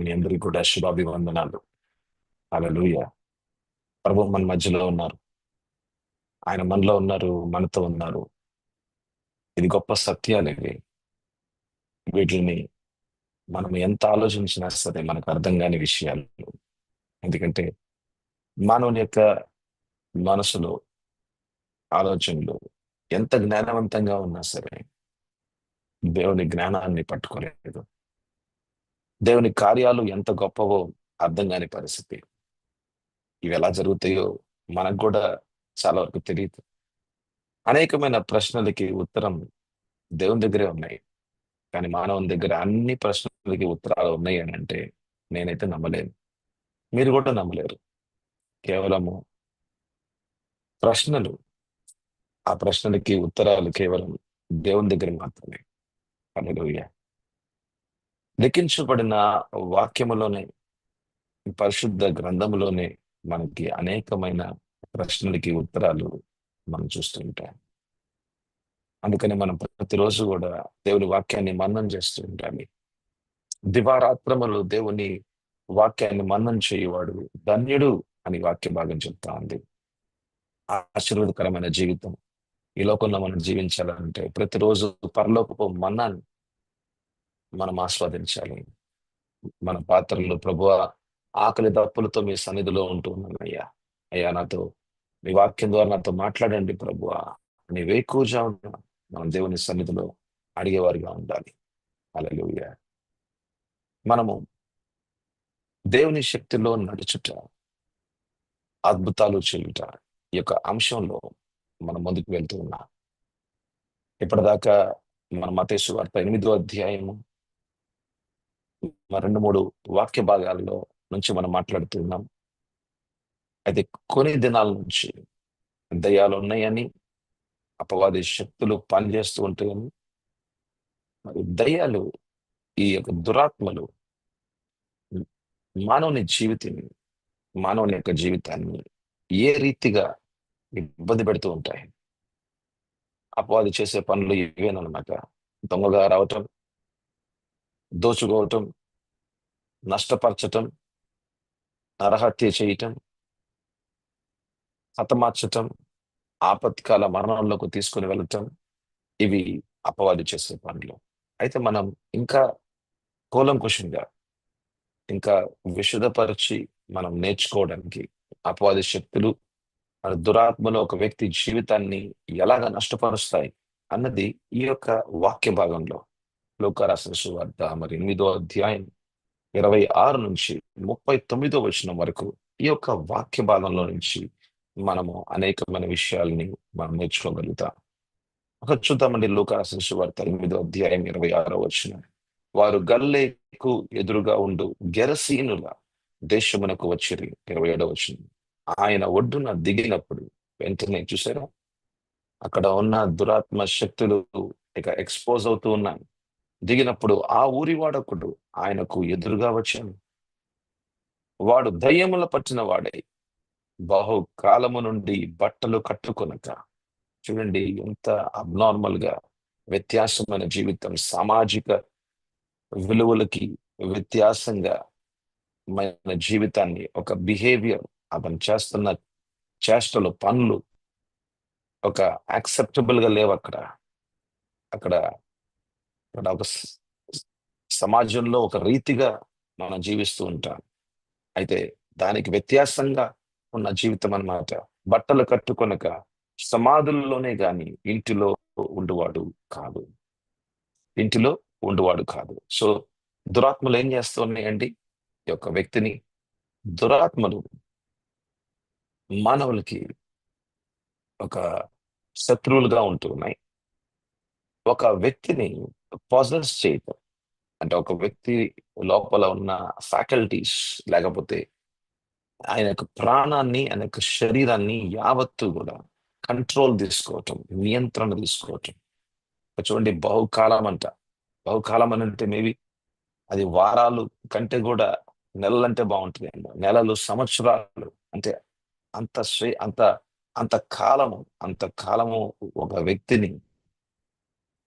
మీ అందరికీ కూడా శుభాభివందనాలు. హల్లెలూయా. ప్రభు మన మధ్యలో ఉన్నారు. ఆయన మనలో ఉన్నారు, మనతో ఉన్నారు. ఇది గొప్ప సత్యాలు ఇవి. వీటిని మనం ఎంత ఆలోచించినా సరే మనకు అర్థం కాని విషయాలు. ఎందుకంటే మానవుని యొక్క మనసులో ఆలోచనలు ఎంత జ్ఞానవంతంగా ఉన్నా సరే దేవుని జ్ఞానాన్ని పట్టుకోలేదు. దేవుని కార్యాలు ఎంత గొప్పవో అర్థం కాని పరిస్థితి. ఇవి ఎలా జరుగుతాయో మనకు కూడా చాలా వరకు తెలియదు. అనేకమైన ప్రశ్నలకి ఉత్తరం దేవుని దగ్గరే ఉన్నాయి. కానీ మానవుని దగ్గర అన్ని ప్రశ్నలకి ఉత్తరాలు ఉన్నాయి అని అంటే నేనైతే నమ్మలేను. మీరు కూడా నమ్మలేరు. కేవలము ప్రశ్నలు, ఆ ప్రశ్నలకి ఉత్తరాలు కేవలం దేవుని దగ్గర మాత్రమే. హల్లెలూయా. లిఖించబడిన వాక్యములోనే, పరిశుద్ధ గ్రంథములోనే మనకి అనేకమైన ప్రశ్నలకి ఉత్తరాలు మనం చూస్తూ ఉంటాం. అందుకని మనం ప్రతిరోజు కూడా దేవుని వాక్యాన్ని మననం చేస్తూ ఉంటాము. దివారాత్రములు దేవుని వాక్యాన్ని మననం చేయువాడు ధన్యుడు అని వాక్య భాగం చెప్తా ఉంది. ఆశీర్వాదకరమైన జీవితం ఈ లోకంలో మనం జీవించాలంటే ప్రతిరోజు పరలోకపు మన్నాన్ని మనం ఆస్వాదించాలి. మన పాత్రలో ప్రభువా, ఆకలి దప్పులతో మీ సన్నిధిలో ఉంటూ ఉన్నాను అయ్యా. అయ్యా, నాతో మీ వాక్యం ద్వారా నాతో మాట్లాడండి ప్రభువా అని వేకువజామున మనం దేవుని సన్నిధిలో అడిగేవారిగా ఉండాలి. హల్లెలూయా. మనము దేవుని శక్తిలో నడుచుట, అద్భుతాలు చేయుట ఈ యొక్క అంశంలో మనం ముందుకు వెళ్తూ ఉన్నాం. ఇప్పటిదాకా మన మత్తయి సువార్త 8వ అధ్యాయము 2-3 వాక్య భాగాల్లో నుంచి మనం మాట్లాడుతున్నాం. అయితే కొన్ని దినాల నుంచి దయ్యాలు ఉన్నాయని, అపవాది శక్తులు పనిచేస్తూ ఉంటాయని, మరి దయ్యాలు, ఈ యొక్క దురాత్మలు మానవుని జీవితాన్ని, మానవుని యొక్క జీవితాన్ని ఏ రీతిగా ఇబ్బంది పెడుతూ ఉంటాయి. అపవాది చేసే పనులు ఇవేనమాట. దొంగగా రావటం, దోచుకోవటం, నష్టపరచటం, నరహత్య చేయటం, హతమార్చటం, ఆపత్కాల మరణంలోకి తీసుకుని వెళ్ళటం, ఇవి అపవాది చేసే పనులు. అయితే మనం ఇంకా కూలంకుషంగా, ఇంకా విశదపరిచి మనం నేర్చుకోవడానికి అపవాది శక్తులు, మరి దురాత్మలు ఒక వ్యక్తి జీవితాన్ని ఎలాగ నష్టపరుస్తాయి అన్నది ఈ యొక్క వాక్య భాగంలో లూకా రాసిన సువార్త మరి 8వ అధ్యాయం 26 నుంచి 39వ వచనం వరకు ఈ యొక్క వాక్య భాగంలో నుంచి మనము అనేకమైన విషయాల్ని మనం నేర్చుకోగలుగుతాం. ఒక చూద్దామండి. లూకా రాసిన సువార్త 8వ అధ్యాయం 26వ వచనం. వారు గల్లేకు ఎదురుగా ఉండు గెరసీనుల దేశమునకు వచ్చిరి. 27వ వచనం. ఆయన ఒడ్డున దిగినప్పుడు వెంటనే చూసారా, అక్కడ ఉన్న దురాత్మ శక్తులు ఇక ఎక్స్పోజ్ అవుతూ ఉన్నాయి. దిగినప్పుడు ఆ ఊరి వాడొకడు ఆయనకు ఎదురుగా వచ్చాను. వాడు దయ్యముల పట్టిన వాడై బహు కాలము నుండి బట్టలు కట్టుకొనక. చూడండి ఎంత అబ్నార్మల్ గా, వ్యత్యాసమైన జీవితం, సామాజిక విలువలకి వ్యత్యాసంగా మన జీవితాన్ని, ఒక బిహేవియర్, అతను చేస్తున్న చేష్టలు, పనులు ఒక యాక్సెప్టబుల్ గా లేవు. అక్కడ అక్కడ అక్కడ ఒక సమాజంలో ఒక రీతిగా మనం జీవిస్తూ ఉంటాం. అయితే దానికి వ్యత్యాసంగా ఉన్న జీవితం అన్నమాట. బట్టలు కట్టుకొనక సమాధుల్లోనే గాని ఇంటిలో ఉండువాడు కాదు. ఇంటిలో ఉండువాడు కాదు. సో దురాత్మలు ఏం చేస్తున్నాయండి? ఈ యొక్క వ్యక్తిని, దురాత్మలు మానవులకి ఒక శత్రువులుగా ఉంటూ ఉన్నాయి. ఒక వ్యక్తిని పాజెస్ చేయటం అంటే ఒక వ్యక్తి లోపల ఉన్న ఫ్యాకల్టీస్, లేకపోతే ఆయన యొక్క ప్రాణాన్ని, ఆయన యొక్క శరీరాన్ని యావత్తు కూడా కంట్రోల్ తీసుకోవటం, నియంత్రణ తీసుకోవటం. చూడండి, బహుకాలం అంట. బహుకాలం అని అంటే మేబీ అది వారాలు కంటే కూడా నెలలంటే బాగుంటుంది. నెలలు, సంవత్సరాలు అంటే అంత అంత అంత కాలము, అంత కాలము ఒక వ్యక్తిని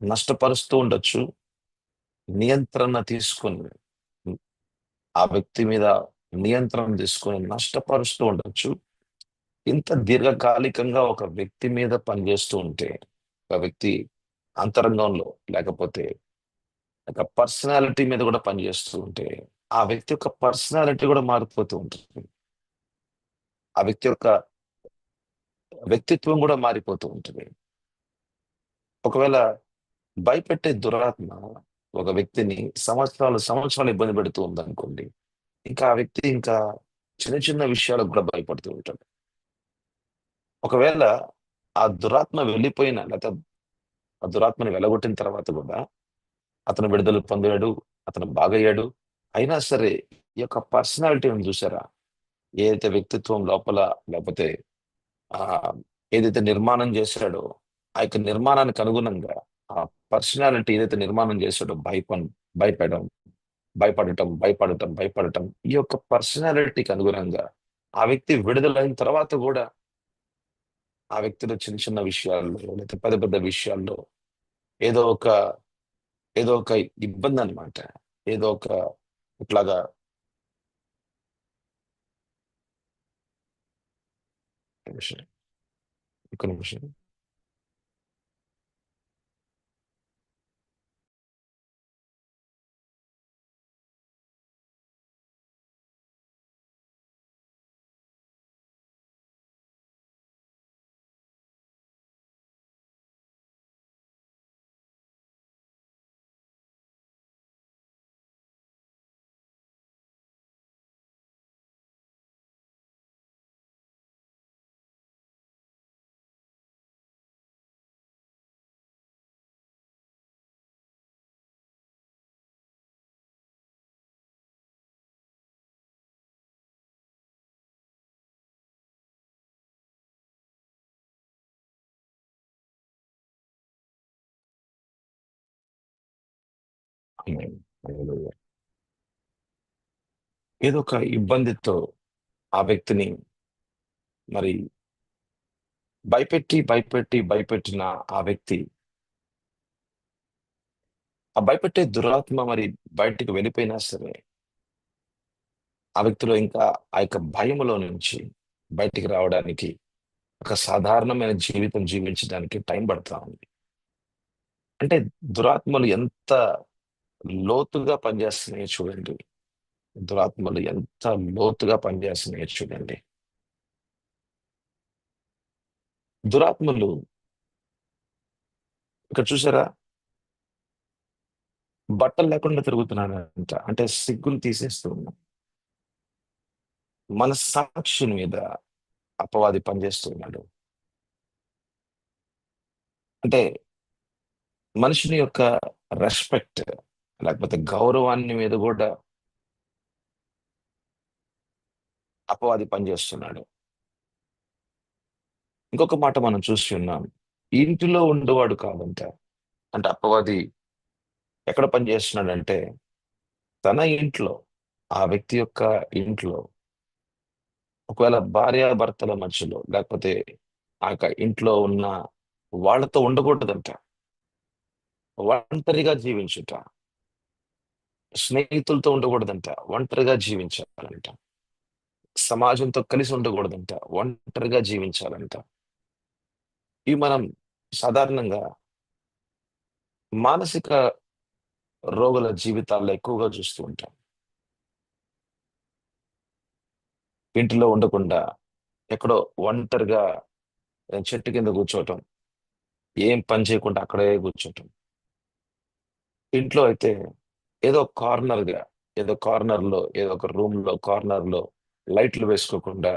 నష్టపరుస్తూ ఉండొచ్చు. నియంత్రణ తీసుకొని ఆ వ్యక్తి మీద నియంత్రణ తీసుకొని నష్టపరుస్తూ ఉండొచ్చు. ఇంత దీర్ఘకాలికంగా ఒక వ్యక్తి మీద పనిచేస్తూ ఉంటే, ఒక వ్యక్తి అంతరంగంలో లేకపోతే ఒక పర్సనాలిటీ మీద కూడా పనిచేస్తూ ఉంటే, ఆ వ్యక్తి యొక్క పర్సనాలిటీ కూడా మారిపోతూ ఉంటుంది. ఆ వ్యక్తి యొక్క వ్యక్తిత్వం కూడా మారిపోతూ ఉంటుంది. ఒకవేళ భయపెట్టే దురాత్మ ఒక వ్యక్తిని సంవత్సరాలు ఇబ్బంది పెడుతూ ఉందనుకోండి. ఇంకా ఆ వ్యక్తి ఇంకా చిన్న చిన్న విషయాలకు కూడా భయపడుతూ ఉంటాడు. ఒకవేళ ఆ దురాత్మ వెళ్ళిపోయినా లేకపోతే ఆ దురాత్మని వెళ్ళగొట్టిన తర్వాత కూడా అతను విడుదల పొందాడు. అతను బాగయ్యాడు. అయినా సరే ఈ యొక్క పర్సనాలిటీ ఉంది చూసారా? ఏదైతే వ్యక్తిత్వం లోపల లేకపోతే ఆహ్, ఏదైతే నిర్మాణం చేశాడో, ఆ యొక్క నిర్మాణానికి అనుగుణంగా ఆ పర్సనాలిటీ ఏదైతే నిర్మాణం చేశాడో భయపడడం, భయపడటం. ఈ యొక్క పర్సనాలిటీకి అనుగుణంగా ఆ వ్యక్తి విడుదలైన తర్వాత గూడా ఆ వ్యక్తిలో చిన్న చిన్న విషయాల్లో లేకపోతే పెద్ద పెద్ద విషయాల్లో ఏదో ఒక ఏదో ఒక ఇబ్బందనమాట. ఏదో ఒక ఇట్లాగా నిమిషం. ఒక్క నిమిషం. ఆమేన్. హల్లెలూయా. ఏదో ఒక ఇబ్బందితో ఆ వ్యక్తిని మరి భయపెట్టిన ఆ వ్యక్తి, ఆ భయపెట్టే దురాత్మ మరి బయటికి వెళ్ళిపోయినా సరే, ఆ వ్యక్తిలో ఇంకా ఆ యొక్క భయములో నుంచి బయటికి రావడానికి ఒక సాధారణమైన జీవితం జీవించడానికి టైం పడతా ఉంది. అంటే దురాత్మలు ఎంత లోతుగా పనిచేస్తున్నాయో చూడండి. దురాత్మలు ఎంత లోతుగా పనిచేస్తున్నాయో చూడండి. దురాత్మలు ఇక్కడ చూసారా? బట్టలు లేకుండా తిరుగుతున్నాడంట. అంటే సిగ్గులు తీసేస్తూ ఉన్నాం. మన సాక్షి మీద అపవాది పనిచేస్తున్నాడు. అంటే మనిషిని యొక్క రెస్పెక్ట్ లేకపోతే గౌరవాన్ని మీద కూడా అపవాది పనిచేస్తున్నాడు. ఇంకొక మాట మనం చూసి ఉన్నాం. ఇంటిలో ఉండేవాడు కాదంట. అంటే అపవాది ఎక్కడ పనిచేస్తున్నాడంటే తన ఇంట్లో, ఆ వ్యక్తి యొక్క ఇంట్లో ఒకవేళ భార్యాభర్తల మధ్యలో లేకపోతే ఆ యొక్క ఇంట్లో ఉన్న వాళ్ళతో ఉండకూడదంట. ఒంటరిగా జీవించుట. స్నేహితులతో ఉండకూడదంట. ఒంటరిగా జీవించాలంట. సమాజంతో కలిసి ఉండకూడదంట. ఒంటరిగా జీవించాలంట. ఇవి మనం సాధారణంగా మానసిక రోగుల జీవితాల్లో ఎక్కువగా చూస్తూ ఉంటాం. ఇంటిలో ఉండకుండా ఎక్కడో ఒంటరిగా చెట్టు కింద కూర్చోవటం. ఏం పని చేయకుండా అక్కడే కూర్చోటం. ఇంట్లో అయితే ఏదో కార్నర్‌గా, ఏదో కార్నర్‌లో, ఏదో ఒక రూమ్‌లో కార్నర్‌లో లైట్లు వేసుకోకుండా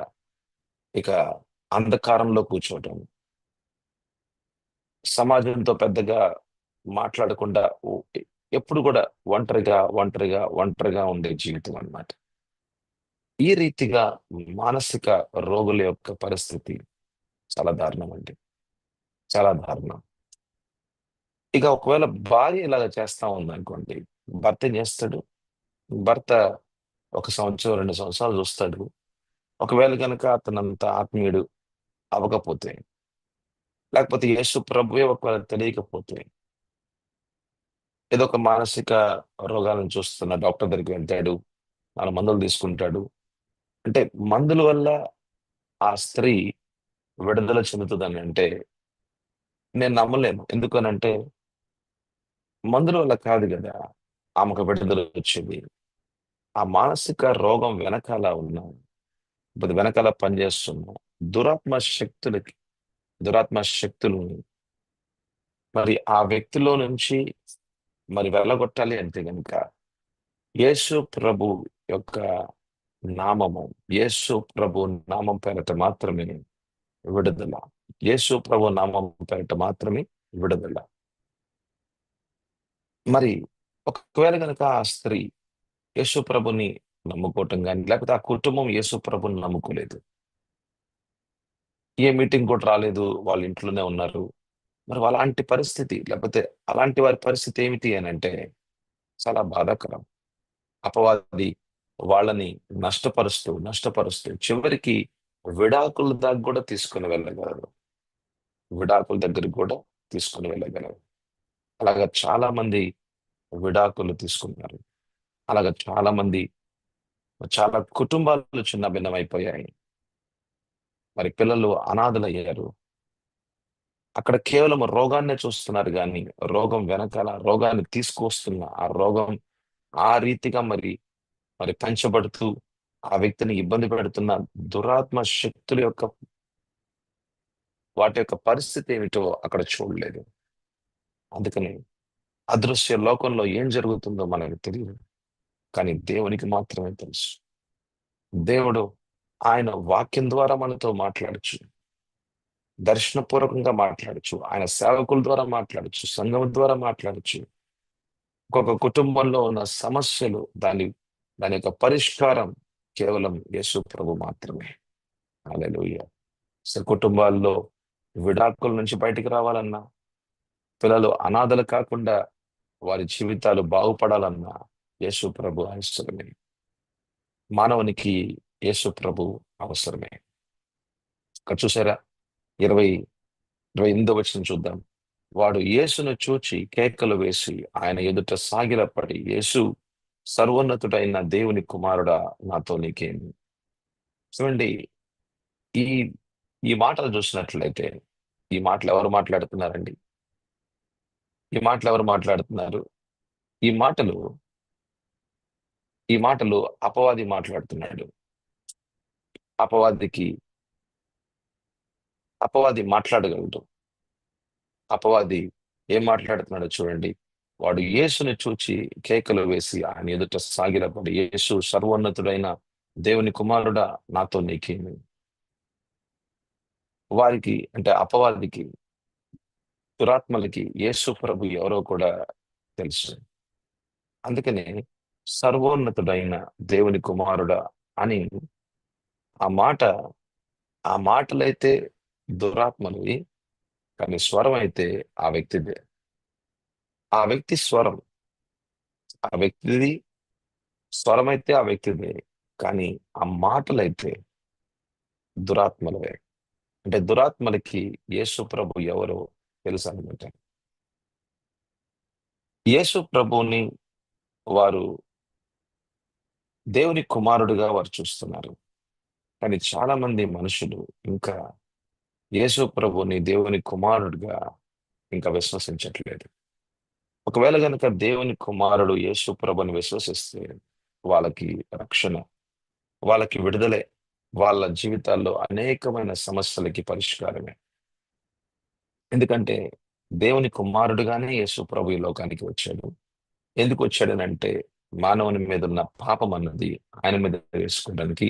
ఇక అంధకారంలో కూర్చోవటం. సమాజంతో పెద్దగా మాట్లాడకుండా ఉ ఎ ఎప్పుడు కూడా ఒంటరిగా ఉండే జీవితం అన్నమాట. ఈ రీతిగా మానసిక రోగుల యొక్క పరిస్థితి చాలా దారుణమండి. చాలా దారుణం. ఇక ఒకవేళ భార్య ఇలాగ చేస్తా ఉందనుకోండి, భర్త ఏం చేస్తాడు? భర్త ఒక సంవత్సరం, 2 సంవత్సరాలు చూస్తాడు. ఒకవేళ గనక అతనంత ఆత్మీయుడు అవ్వకపోతే, లేకపోతే యేసు ప్రభువే ఒకవేళ తెలియకపోతే, ఏదో ఒక మానసిక రోగాలను చూస్తున్న డాక్టర్ దగ్గరికి వెళ్తాడు. మందులు తీసుకుంటాడు. అంటే మందుల వల్ల ఆ స్త్రీ విడుదల చెందుతుందని అంటే నేను నమ్మలేను. ఎందుకనంటే మందుల వల్ల కాదు కదా ఆమెకు విడుదల వచ్చేది. ఆ మానసిక రోగం వెనకాల ఉన్న, ఇప్పుడు వెనకాల పనిచేస్తున్న దురాత్మ శక్తులకి దురాత్మ శక్తులు మరి ఆ వ్యక్తిలో నుంచి మరి వెళ్ళగొట్టాలి అంటే గనుక యేసు ప్రభు యొక్క నామము, యేసు ప్రభు నామం పేరట మాత్రమే విడుదల. యేసు ప్రభు నామం పేరట మాత్రమే విడుదల. మరి ఒకవేళ గనక ఆ స్త్రీ యేసు ప్రభుని నమ్ముకోవటం కానీ, లేకపోతే ఆ కుటుంబం యేసు ప్రభుని నమ్ముకోలేదు, ఏ మీటింగ్ కూడా రాలేదు, వాళ్ళ ఇంట్లోనే ఉన్నారు. మరి అలాంటి పరిస్థితి, లేకపోతే అలాంటి వారి పరిస్థితి ఏమిటి అని అంటే చాలా బాధాకరం. అపవాది వాళ్ళని నష్టపరుస్తూ నష్టపరుస్తూ చివరికి విడాకుల దాకా కూడా తీసుకుని వెళ్ళగలరు. విడాకుల దగ్గరికి కూడా తీసుకుని వెళ్ళగలరు. అలాగా చాలా మంది విడాకులు తీసుకున్నారు. అలాగా చాలా కుటుంబాలు చిన్న భిన్నమైపోయాయి. మరి పిల్లలు అనాథలయ్యారు. అక్కడ కేవలం రోగాన్నే చూస్తున్నారు గాని, రోగం వెనకాల రోగాన్ని తీసుకొస్తున్న ఆ రోగం ఆ రీతిగా మరి మరి పెంచబడుతూ ఆ వ్యక్తిని ఇబ్బంది పెడుతున్న దురాత్మ శక్తుల యొక్క వాటి యొక్క పరిస్థితి ఏమిటో అక్కడ చూడలేదు. అందుకని అదృశ్య లోకంలో ఏం జరుగుతుందో మనకు తెలియదు. కానీ దేవునికి మాత్రమే తెలుసు. దేవుడు ఆయన వాక్యం ద్వారా మనతో మాట్లాడొచ్చు. దర్శనపూర్వకంగా మాట్లాడొచ్చు. ఆయన సేవకుల ద్వారా మాట్లాడొచ్చు. సంఘం ద్వారా మాట్లాడొచ్చు. ఒక్కొక్క కుటుంబంలో ఉన్న సమస్యలు దాని యొక్క పరిష్కారం కేవలం యేసు ప్రభు మాత్రమే. హల్లెలూయా. అసలు కుటుంబాల్లో విడాకుల నుంచి బయటికి రావాలన్నా, పిల్లలు అనాథలు కాకుండా వారి జీవితాలు బాగుపడాలన్నా యేసు ప్రభు అవసరమే. మానవునికి యేసు ప్రభు అవసరమే. ఇక్కడ చూసారా? 20, 28 వచనం చూద్దాం. వాడు యేసును చూచి కేకలు వేసి ఆయన ఎదుట సాగిలపడి, యేసు, సర్వోన్నతుడైన దేవుని కుమారుడా, నాతో నీకేమి. చూడండి, ఈ ఈ మాటలు చూసినట్లయితే ఈ మాటలు ఎవరు మాట్లాడుతున్నారండి? ఈ మాటలు ఎవరు మాట్లాడుతున్నారు? ఈ మాటలు ఈ మాటలు అపవాది మాట్లాడుతున్నాడు. అపవాదికి అపవాది మాట్లాడగలడు. అపవాది ఏం మాట్లాడుతున్నాడో చూడండి. వాడు యేసుని చూచి కేకలు వేసి ఆయన ఎదుట సాగిలపడి, యేసు, సర్వోన్నతుడైన దేవుని కుమారుడా, నాతో నీకేమి. వారికి అంటే అపవాదికి, దురాత్మలకి యేసు ప్రభు ఎవరో కూడా తెలుసు. అందుకనే సర్వోన్నతుడైన దేవుని కుమారుడా అని ఆ మాట ఆ మాటలైతే దురాత్మనివి, కానీ స్వరం అయితే ఆ వ్యక్తిదే. ఆ వ్యక్తి స్వరం, ఆ వ్యక్తిది స్వరం అయితే ఆ వ్యక్తిదే. కానీ ఆ మాటలైతే దురాత్మలవే. అంటే దురాత్మలకి యేసు ప్రభు ఎవరో తెలుసు అనమాట. యేసు ప్రభువుని వారు దేవుని కుమారుడుగా వారు చూస్తున్నారు. కానీ చాలా మంది మనుషులు ఇంకా యేసు ప్రభువుని దేవుని కుమారుడిగా ఇంకా విశ్వసించట్లేదు. ఒకవేళ గనుక దేవుని కుమారుడు యేసు ప్రభుని విశ్వసిస్తే వాళ్ళకి రక్షణ, వాళ్ళకి విడుదలే. వాళ్ళ జీవితాల్లో అనేకమైన సమస్యలకి పరిష్కారమే. ఎందుకంటే దేవుని కుమారుడుగానే యేసు ప్రభు ఈ లోకానికి వచ్చాడు. ఎందుకు వచ్చాడనంటే మానవుని మీద ఉన్న పాపం అన్నది ఆయన మీద వేసుకోవడానికి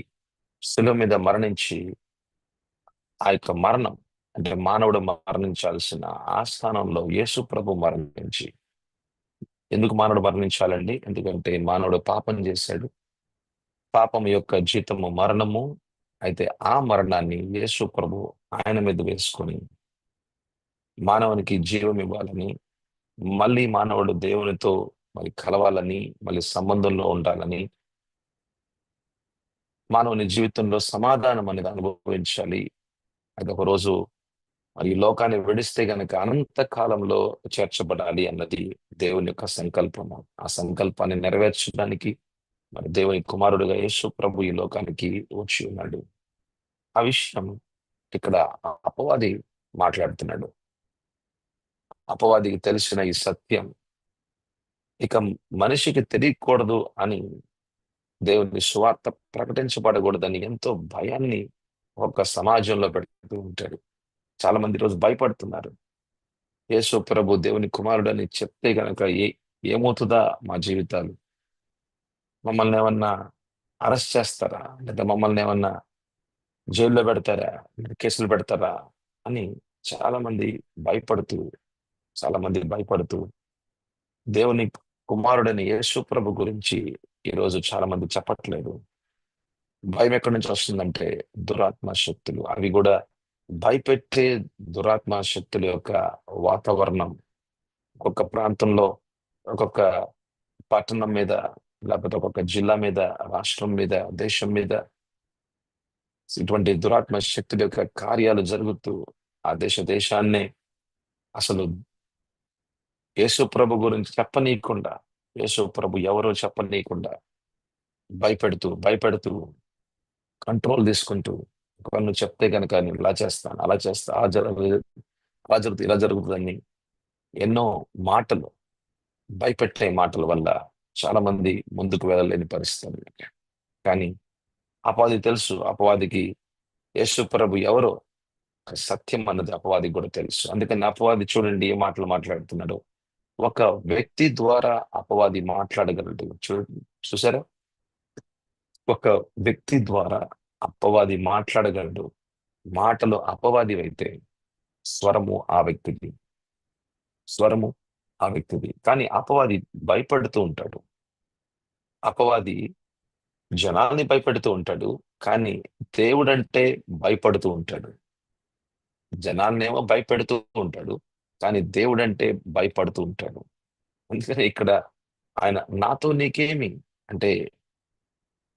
శిలువ మీద మరణించి, ఆ యొక్క మరణం అంటే మానవుడు మరణించాల్సిన ఆ స్థానంలో యేసు ప్రభు మరణించి, ఎందుకు మానవుడు మరణించాలండి? ఎందుకంటే మానవుడు పాపం చేశాడు. పాపం యొక్క జీతము మరణము. అయితే ఆ మరణాన్ని యేసు ప్రభు ఆయన మీద వేసుకొని మానవునికి జీవం ఇవ్వాలని, మళ్ళీ మానవుడు దేవునితో మరి కలవాలని, మళ్ళీ సంబంధంలో ఉండాలని, మానవుని జీవితంలో సమాధానం అనేది అనుభవించాలి. అది ఒక రోజు మరి ఈ లోకాన్ని విడిస్తే గనక అనంత కాలంలో చేర్చబడాలి అన్నది దేవుని యొక్క సంకల్పము. ఆ సంకల్పాన్ని నెరవేర్చడానికి మరి దేవుని కుమారుడిగా యేసు ప్రభు ఈ లోకానికి వచ్చి ఉన్నాడు. ఆ విషయం ఇక్కడ అపవాది మాట్లాడుతున్నాడు. అపవాదికి తెలిసిన ఈ సత్యం ఇక మనిషికి తెలియకూడదు అని, దేవుని సువార్త ప్రకటించబడకూడదని ఎంతో భయాన్ని ఒక సమాజంలో పెడుతూ ఉంటాడు. చాలా మంది ఈరోజు భయపడుతున్నారు. యేసు ప్రభు దేవుని కుమారుడని చెప్తే గనక ఏమవుతుందా మా జీవితాలు? మమ్మల్ని ఏమన్నా అరెస్ట్ చేస్తారా? లేదా మమ్మల్ని ఏమన్నా జైల్లో పెడతారా? లేదా కేసులు పెడతారా? అని చాలా మంది భయపడుతూ చాలా మంది భయపడుతూ దేవుని కుమారుడని యేసు ప్రభు గురించి ఈరోజు చాలా మంది చెప్పట్లేదు. భయం ఎక్కడి నుంచి వస్తుందంటే దురాత్మ శక్తులు. అవి కూడా భయపెట్టే దురాత్మ శక్తుల యొక్క వాతావరణం ఒక్కొక్క ప్రాంతంలో, ఒక్కొక్క పట్టణం మీద, లేకపోతే ఒక్కొక్క జిల్లా మీద, రాష్ట్రం మీద, దేశం మీద ఇటువంటి దురాత్మ శక్తుల యొక్క కార్యాలు జరుగుతూ ఆ దేశాన్నే అసలు యేసు ప్రభు గురించి చెప్పనీయకుండా, యేసు ప్రభు ఎవరో చెప్పనీయకుండా భయపెడుతూ భయపెడుతూ కంట్రోల్ తీసుకుంటూ, ఒకవేళ నువ్వు చెప్తే గనక నేను ఇలా చేస్తాను, అలా చేస్తా, అలా జరుగుతుంది, ఇలా జరుగుతుందని ఎన్నో మాటలు, భయపెట్టే మాటల వల్ల చాలా మంది ముందుకు వెళ్ళలేని పరిస్థితి ఉంది. కానీ అపవాది తెలుసు. అపవాదికి యేసు ప్రభు ఎవరో సత్యం అన్నది అపవాదికి కూడా తెలుసు. అందుకని అపవాది చూడండి ఏ మాటలు మాట్లాడుతున్నాడు. ఒక వ్యక్తి ద్వారా అపవాది మాట్లాడగలడు. చూసారా? ఒక వ్యక్తి ద్వారా అపవాది మాట్లాడగలడు. మాటలు అపవాదివైతే స్వరము ఆ వ్యక్తిది. స్వరము ఆ వ్యక్తిది. కానీ అపవాది భయపడుతూ ఉంటాడు. అపవాది జనాల్ని భయపెడుతూ ఉంటాడు. కానీ దేవుడంటే భయపడుతూ ఉంటాడు. జనాన్నేమో భయపెడుతూ ఉంటాడు. కానీ దేవుడంటే భయపడుతూ ఉంటాడు. అందుకని ఇక్కడ ఆయన నాతో నీకేమి అంటే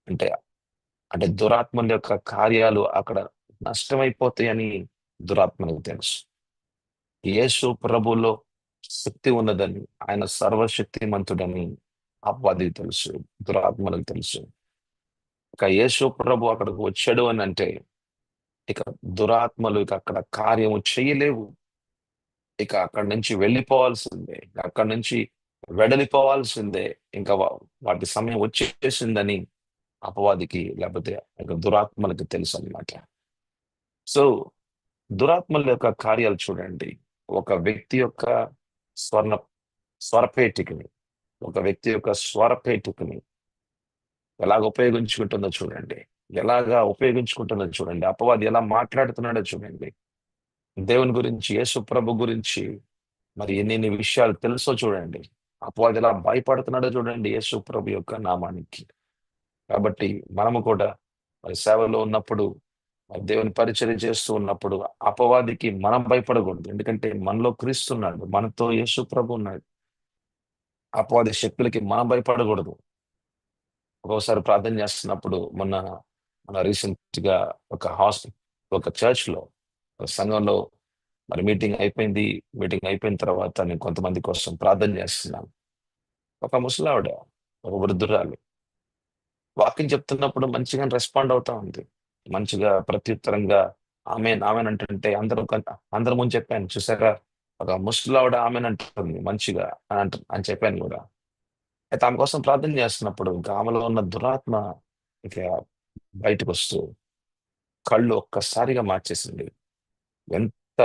అంటే అంటే దురాత్మల యొక్క కార్యాలు అక్కడ నష్టమైపోతాయని దురాత్మలకు తెలుసు. యేసు ప్రభులో శక్తి ఉన్నదని, ఆయన సర్వశక్తిమంతుడని అపవాదికి తెలుసు, దురాత్మలకు తెలుసు. ఇక యేసు ప్రభు అక్కడికి వచ్చాడు అని అంటే ఇక దురాత్మలు ఇక అక్కడ కార్యము చేయలేవు. ఇక అక్కడి నుంచి వెళ్ళిపోవాల్సిందే, ఇక అక్కడి నుంచి వెడలిపోవాల్సిందే. ఇంకా వాటి సమయం వచ్చేసిందని అపవాదికి, లేకపోతే ఇక దురాత్మలకు తెలుసు అన్నమాట. సో దురాత్మల యొక్క కార్యాలు చూడండి. ఒక వ్యక్తి యొక్క స్వర్ణ స్వరపేటికని ఒక వ్యక్తి యొక్క స్వరపేటికని ఎలాగ ఉపయోగించుకుంటుందో చూడండి. ఎలాగా ఉపయోగించుకుంటుందో చూడండి. అపవాది ఎలా మాట్లాడుతున్నాడో చూడండి. దేవుని గురించి, యేసు ప్రభు గురించి మరి ఎన్ని విషయాలు తెలుసో చూడండి. అపవాది ఎలా భయపడుతున్నాడో చూడండి యేసు ప్రభు యొక్క నామానికి. కాబట్టి మనము కూడా మరి సేవలో ఉన్నప్పుడు, మరి దేవుని పరిచర్య చేస్తూ ఉన్నప్పుడు అపవాదికి మనం భయపడకూడదు. ఎందుకంటే మనలో క్రీస్తున్నాడు, మనతో యేసు ప్రభు ఉన్నాడు. అపవాది శక్తులకి మనం భయపడకూడదు. ఒక్కోసారి ప్రార్థన చేస్తున్నప్పుడు మన రీసెంట్ గా ఒక చర్చ్ లో, ఒక సంఘంలో మరి మీటింగ్ అయిపోయింది. మీటింగ్ అయిపోయిన తర్వాత నేను కొంతమంది కోసం ప్రార్థన చేస్తున్నాను. ఒక ముసలావిడ, ఒక వృద్ధురాలు వాక్యం చెప్తున్నప్పుడు మంచిగా రెస్పాండ్ అవుతా ఉంది. మంచిగా ప్రత్యుత్తరంగా ఆమెన్ అంటుంటే అందరి ముందు చెప్పాను. చూసారా, ఒక ముసలావిడ ఆమెన్ అంటుంది మంచిగా అని చెప్పాను కూడా. అయితే ఆమె కోసం ప్రార్థన చేస్తున్నప్పుడు ఇంకా ఆమెలో ఉన్న దురాత్మ ఇక బయటకు వస్తూ కళ్ళు ఒక్కసారిగా మార్చేసింది. ఎంత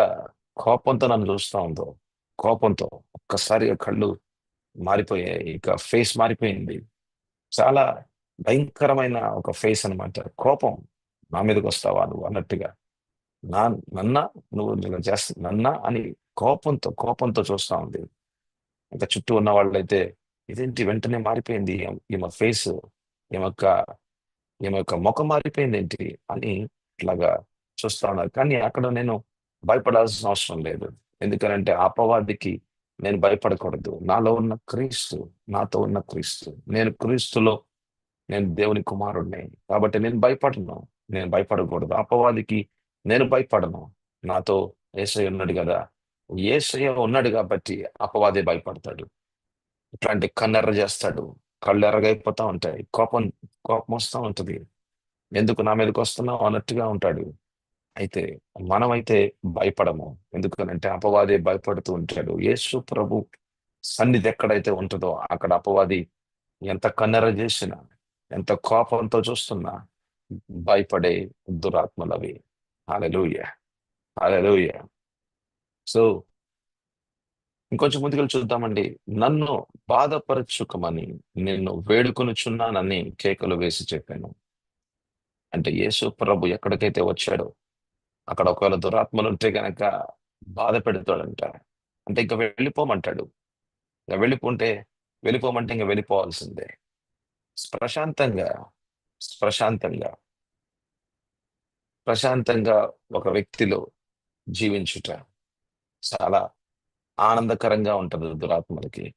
కోపంతో నన్ను చూస్తా ఉందో, కోపంతో ఒక్కసారిగా కళ్ళు మారిపోయాయి. ఇక ఫేస్ మారిపోయింది. చాలా భయంకరమైన ఒక ఫేస్ అన్నమాట. కోపం, నా మీదకి వస్తావా నువ్వు అన్నట్టుగా, నా నన్నా నువ్వు ఇలా నన్నా అని కోపంతో కోపంతో చూస్తా ఉంది. ఇంకా చుట్టూ ఉన్న వాళ్ళైతే ఇదేంటి వెంటనే మారిపోయింది ఈమె ఫేస్, ఈమె యొక్క ఈమె యొక్క ముఖం మారిపోయింది ఏంటి అని ఇట్లాగా చూస్తా ఉన్నారు. కానీ అక్కడ నేను భయపడాల్సిన అవసరం లేదు. ఎందుకంటే అపవాదికి నేను భయపడకూడదు. నాలో ఉన్న క్రీస్తు, నాతో ఉన్న క్రీస్తు, నేను క్రీస్తులో, నేను దేవుని కుమారుడిని. కాబట్టి నేను భయపడకూడదు. అపవాదికి నేను భయపడను. నాతో యేసయ్య ఉన్నాడు కదా. యేసయ్య ఉన్నాడు కాబట్టి అపవాది భయపడతాడు. ఇట్లాంటి కన్నెర్ర చేస్తాడు. కళ్ళు ఎర్రగైపోతా ఉంటాయి, కోపం వస్తూ ఉంటది. ఎందుకు నా మీదకి వస్తున్నావు అన్నట్టుగా ఉంటాడు. అయితే మనమైతే భయపడము. ఎందుకనంటే అపవాది భయపడుతూ ఉంటాడు. యేసు ప్రభు సన్నిధి ఎక్కడైతే ఉంటుందో అక్కడ అపవాది ఎంత కన్నెర చేసినా, ఎంత కోపంతో చూస్తున్నా భయపడే దురాత్మలవి. హల్లెలూయా, హల్లెలూయా. సో ఇంకొంచెం ముందుకెళ్ళి చూద్దామండి. నన్ను బాధపరచుకమని నిన్ను వేడుకొనుచున్నానని కేకలు వేసి చెప్పాను. అంటే యేసు ప్రభు ఎక్కడికైతే వచ్చాడో అక్కడ ఒకవేళ దురాత్మలు ఉంటే గనక బాధ పెడతాడంట. అంటే ఇంక వెళ్ళిపోమంటాడు. ఇంక వెళ్ళిపోమంటే ఇంక వెళ్ళిపోవాల్సిందే. ప్రశాంతంగా ప్రశాంతంగా ప్రశాంతంగా ఒక వ్యక్తిలో జీవించుట చాలా ఆనందకరంగా ఉంటది దురాత్మలకి.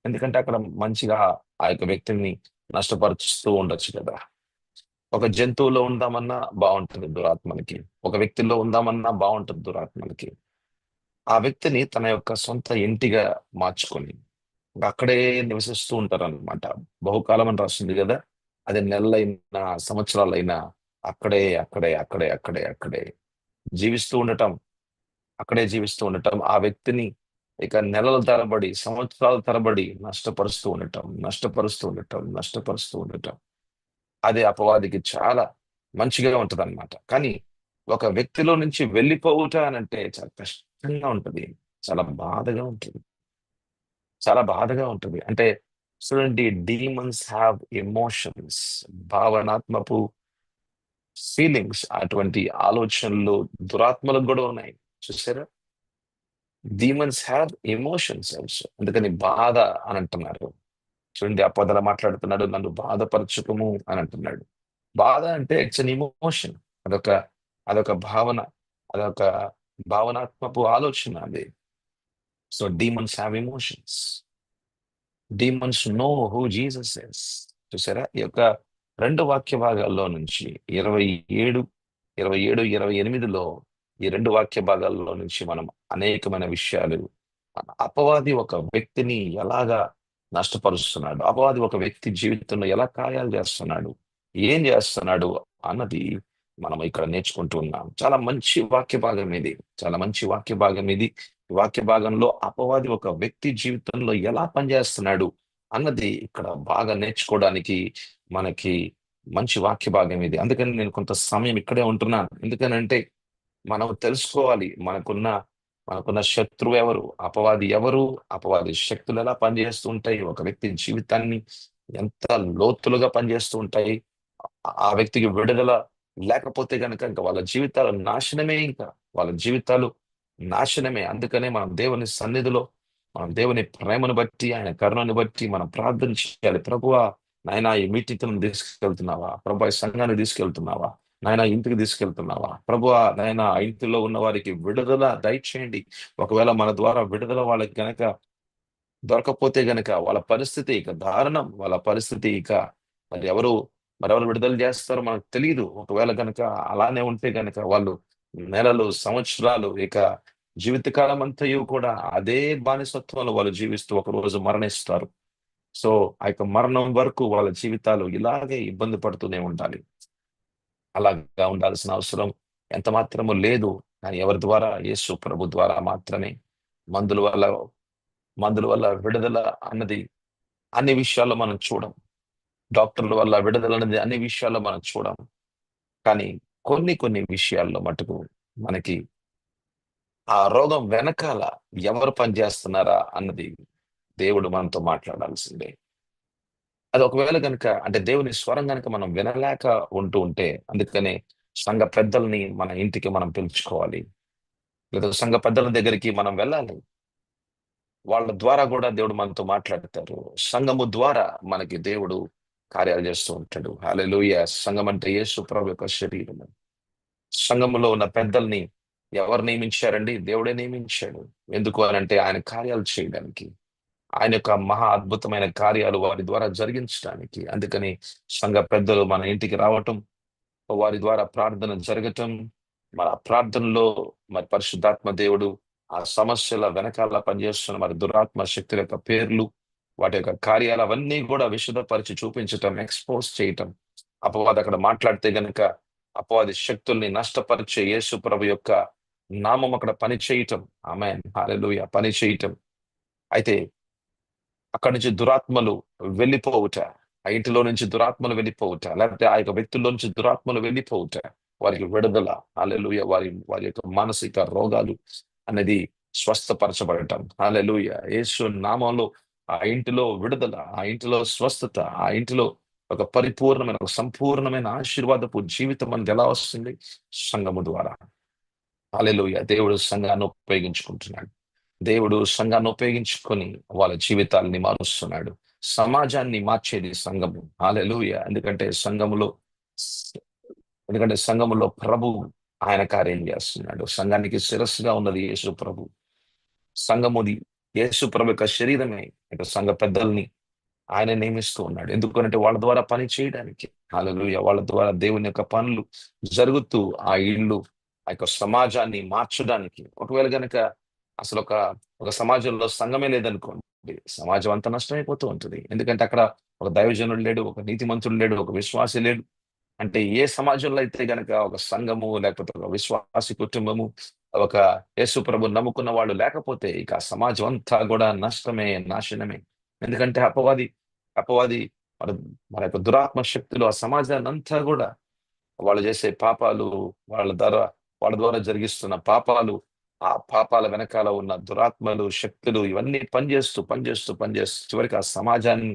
ఎందుకంటే అక్కడ మంచిగా ఆ యొక్క వ్యక్తిని నష్టపరుస్తూ ఉండొచ్చు కదా. ఒక జంతువులో ఉందామన్నా బాగుంటుంది దురాత్మలకి. ఒక వ్యక్తిలో ఉందామన్నా బాగుంటుంది దురాత్మలకి. ఆ వ్యక్తిని తన యొక్క సొంత ఇంటిగా మార్చుకొని ఇంక అక్కడే నివసిస్తూ ఉంటారన్నమాట. బహుకాలం అని రాస్తుంది కదా. అది నెలలైనా సంవత్సరాలైనా అక్కడే జీవిస్తూ ఉండటం, ఆ వ్యక్తిని ఇక నెలల తరబడి, సంవత్సరాల తరబడి నష్టపరుస్తూ ఉండటం. అది అపవాదికి చాలా మంచిగా ఉంటదన్నమాట. కానీ ఒక వ్యక్తిలో నుంచి వెళ్ళిపోవుట అనంటే చాలా కష్టంగా ఉంటది. చాలా బాధగా ఉంటుంది. అంటే చూడండి, డీమన్స్ హ్యావ్ ఎమోషన్స్, భావనాత్మపు ఫీలింగ్స్, అటువంటి ఆలోచనలు దురాత్మలకు కూడా ఉన్నాయి. చూసారా? Demons have emotions also. అందుకని బాధ అని అంటున్నారు. చూడండి, ఆ పొదల మాట్లాడుతున్నాడు, నన్ను బాధపరచుకము అని అంటున్నాడు. బాధ అంటే ఇట్స్ అన్ ఎమోషన్. అదొక అదొక భావన, అదొక భావనాత్మపు ఆలోచన అది. So demons have emotions. Demons know who Jesus is. చూసారా? ఈ యొక్క రెండు వాక్య భాగాల్లో నుంచి 27, 28లో ఈ రెండు వాక్య భాగాల్లో నుంచి మనం అనేకమైన విషయాలు, అపవాది ఒక వ్యక్తిని ఎలాగా నష్టపరుస్తున్నాడు, అపవాది ఒక వ్యక్తి జీవితంలో ఎలా కార్యాలు చేస్తున్నాడు, ఏం చేస్తున్నాడు అన్నది మనం ఇక్కడ నేర్చుకుంటూ ఉన్నాం. చాలా మంచి వాక్య భాగం ఇది. చాలా మంచి వాక్య భాగం ఇది. ఈ వాక్య భాగంలో అపవాది ఒక వ్యక్తి జీవితంలో ఎలా పనిచేస్తున్నాడు అన్నది ఇక్కడ బాగా నేర్చుకోవడానికి మనకి మంచి వాక్య భాగం ఇది. అందుకని నేను కొంత సమయం ఇక్కడే ఉంటున్నాను. ఎందుకనంటే మనం తెలుసుకోవాలి, మనకున్న శత్రువు ఎవరు, అపవాది ఎవరు, అపవాది శక్తులు ఎలా పనిచేస్తూ ఉంటాయి, ఒక వ్యక్తి జీవితాన్ని ఎంత లోతులుగా పనిచేస్తూ ఉంటాయి. ఆ వ్యక్తికి విడుదల లేకపోతే గనక ఇంకా వాళ్ళ జీవితాలు నాశనమే. ఇంకా వాళ్ళ జీవితాలు నాశనమే. అందుకనే మనం దేవుని సన్నిధిలో, మనం దేవుని ప్రేమను బట్టి, ఆయన కరుణను బట్టి మనం ప్రార్థన చేయాలి. ప్రభువా, నాయనా ఈ మీటింగ్ను తీసుకెళ్తున్నావా, ప్రభు ఈ సంఘాన్ని తీసుకెళ్తున్నావా, నాయన ఇంటికి తీసుకెళ్తున్నావా, ప్రభువా నాయన ఆ ఇంటిలో ఉన్న వారికి విడుదల దయచేయండి. ఒకవేళ మన ద్వారా విడుదల వాళ్ళకి గనక దొరకపోతే గనక వాళ్ళ పరిస్థితి ఇక దారుణం. వాళ్ళ పరిస్థితి ఇక మరి మరెవరు విడుదల చేస్తారో మనకు తెలియదు. ఒకవేళ గనక అలానే ఉంటే గనక వాళ్ళు నెలలు, సంవత్సరాలు, ఇక జీవితకాలం అంతయు కూడా అదే బానిసత్వంలో వాళ్ళు జీవిస్తూ ఒకరోజు మరణిస్తారు. సో ఆ యొక్క మరణం వరకు వాళ్ళ జీవితాలు ఇలాగే ఇబ్బంది పడుతూనే ఉండాలి. అలాగా ఉండాల్సిన అవసరం ఎంత మాత్రము లేదు. కానీ ఎవరి ద్వారా? యేసు ప్రభు ద్వారా మాత్రమే. మందుల వల్ల మందుల వల్ల విడుదల అన్నది అన్ని విషయాల్లో మనం చూడం. డాక్టర్ల వల్ల విడుదల అనేది అన్ని విషయాల్లో మనం చూడం. కానీ కొన్ని విషయాల్లో మటుకు మనకి ఆ రోగం వెనకాల ఎవరు పనిచేస్తున్నారా అన్నది దేవుడు మనతో మాట్లాడాల్సిందే. అది ఒకవేళ గనుక అంటే దేవుని స్వరం గనుక మనం వినలేక ఉంటే, అందుకనే సంఘ పెద్దల్ని మన ఇంటికి మనం పిలుచుకోవాలి. లేదా సంఘ పెద్దల దగ్గరికి మనం వెళ్ళాలి. వాళ్ళ ద్వారా కూడా దేవుడు మనతో మాట్లాడతారు. సంఘము ద్వారా మనకి దేవుడు కార్యాలు చేస్తూ ఉంటాడు. హల్లెలూయా. సంఘం అంటే యేసు ప్రభు యొక్క శరీరము. సంఘములో ఉన్న పెద్దల్ని ఎవరు నియమించారండి? దేవుడే నియమించాడు. ఎందుకు అనంటే ఆయన కార్యాలు చేయడానికి. ఆయన యొక్క మహా అద్భుతమైన కార్యాలు వారి ద్వారా జరిగించడానికి. అందుకని సంఘ పెద్దలు మన ఇంటికి రావటం, వారి ద్వారా ప్రార్థన జరగటం, మన ప్రార్థనలో మరి పరిశుద్ధాత్మ దేవుడు ఆ సమస్యల వెనకాల పనిచేస్తున్న మరి దురాత్మ శక్తుల యొక్క పేర్లు వాటి యొక్క కార్యాలు అవన్నీ కూడా విశదపరిచి చూపించటం, ఎక్స్పోజ్ చేయటం. అపవాది అక్కడ మాట్లాడితే గనుక అపవాది శక్తుల్ని నష్టపరిచే యేసు ప్రభు యొక్క నామం అక్కడ పని చేయటం. ఆమేన్, హల్లెలూయా, పని చేయటం. అయితే అక్కడి నుంచి దురాత్మలు వెళ్ళిపోవుట, ఆ ఇంటిలో నుంచి దురాత్మలు వెళ్ళిపోవుట, లేకపోతే ఆ యొక్క వ్యక్తుల్లో నుంచి దురాత్మలు వెళ్ళిపోవుట, వారికి విడుదల, హల్లెలూయా, వారి వారి యొక్క మానసిక రోగాలు అనేది స్వస్థపరచబడటం. హల్లెలూయా, యేసు నామంలో ఆ ఇంటిలో విడుదల, ఆ ఇంటిలో స్వస్థత, ఆ ఇంటిలో ఒక పరిపూర్ణమైన, ఒక సంపూర్ణమైన ఆశీర్వాదపు జీవితం మనకి ఎలా వస్తుంది? సంఘము ద్వారా. హల్లెలూయా, దేవుడు సంఘాన్ని ఉపయోగించుకుంటున్నాడు. దేవుడు సంఘాన్ని ఉపయోగించుకొని వాళ్ళ జీవితాల్ని మారుస్తున్నాడు. సమాజాన్ని మార్చేది సంఘము. హల్లెలూయా. ఎందుకంటే సంఘములో ప్రభు ఆయన కార్యం చేస్తున్నాడు. సంఘానికి శిరస్సుగా ఉన్నది యేసు ప్రభు. సంఘముది యేసు ప్రభు యొక్క శరీరమే. ఇక సంఘ పెద్దల్ని ఆయన నియమిస్తూ ఉన్నాడు. ఎందుకనంటే వాళ్ళ ద్వారా పని చేయడానికి. హల్లెలూయా. వాళ్ళ ద్వారా దేవుని యొక్క పనులు జరుగుతూ ఆ ఇల్లు, ఆ యొక్క సమాజాన్ని మార్చడానికి. ఒకవేళ గనక అసలు ఒక సమాజంలో సంఘమే లేదనుకోండి, సమాజం అంతా నష్టమైపోతూ ఉంటుంది. ఎందుకంటే అక్కడ ఒక దైవజనుడు లేడు, ఒక నీతిమంతుడు లేడు, ఒక విశ్వాసి లేడు. అంటే ఏ సమాజంలో అయితే గనక ఒక సంఘము, లేకపోతే ఒక విశ్వాసి కుటుంబము, ఒక యేసు ప్రభుని నమ్ముకున్న వాళ్ళు లేకపోతే ఇక ఆ సమాజం అంతా కూడా నష్టమే, నాశనమే. ఎందుకంటే అపవాది మన మన యొక్క దురాత్మ శక్తులు ఆ సమాజాన్ని అంతా కూడా, వాళ్ళు చేసే పాపాలు, వాళ్ళ ద్వారా వాళ్ళ ద్వారా జరిగిస్తున్న పాపాలు, ఆ పాపాల వెనకాల ఉన్న దురాత్మలు, శక్తులు ఇవన్నీ పనిచేస్తూ చివరికి ఆ సమాజాన్ని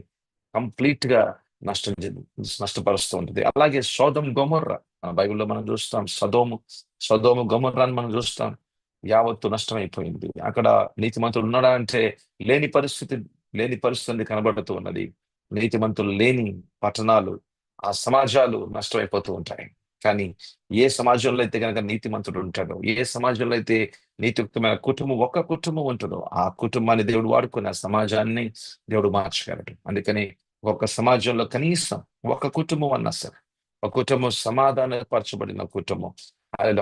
కంప్లీట్ గా నష్టం నష్టపరుస్తూ ఉంటుంది. అలాగే సొదొమ గొమొర్రా, మన బైబిల్‌లో మనం చూస్తాం. సొదొమ గొమొర్రాని మనం చూస్తాం. యావత్తు నష్టమైపోయింది. అక్కడ నీతిమంతుడు ఉన్నాడా అంటే లేని పరిస్థితి కనబడుతూ ఉన్నది. నీతిమంతులు లేని పట్టణాలు, ఆ సమాజాలు నష్టమైపోతూ ఉంటాయి. కానీ ఏ సమాజంలో అయితే గనక నీతిమంతుడు ఉంటాడో, ఏ సమాజంలో అయితే నీతియుక్తమైన ఒక్క కుటుంబం ఉంటుందో, ఆ కుటుంబాన్ని దేవుడు వాడుకొని ఆ సమాజాన్ని దేవుడు మార్చగలడు. అందుకని ఒక సమాజంలో కనీసం ఒక కుటుంబం అన్నా సరే, ఒక కుటుంబం సమాధానపరచబడిన కుటుంబం,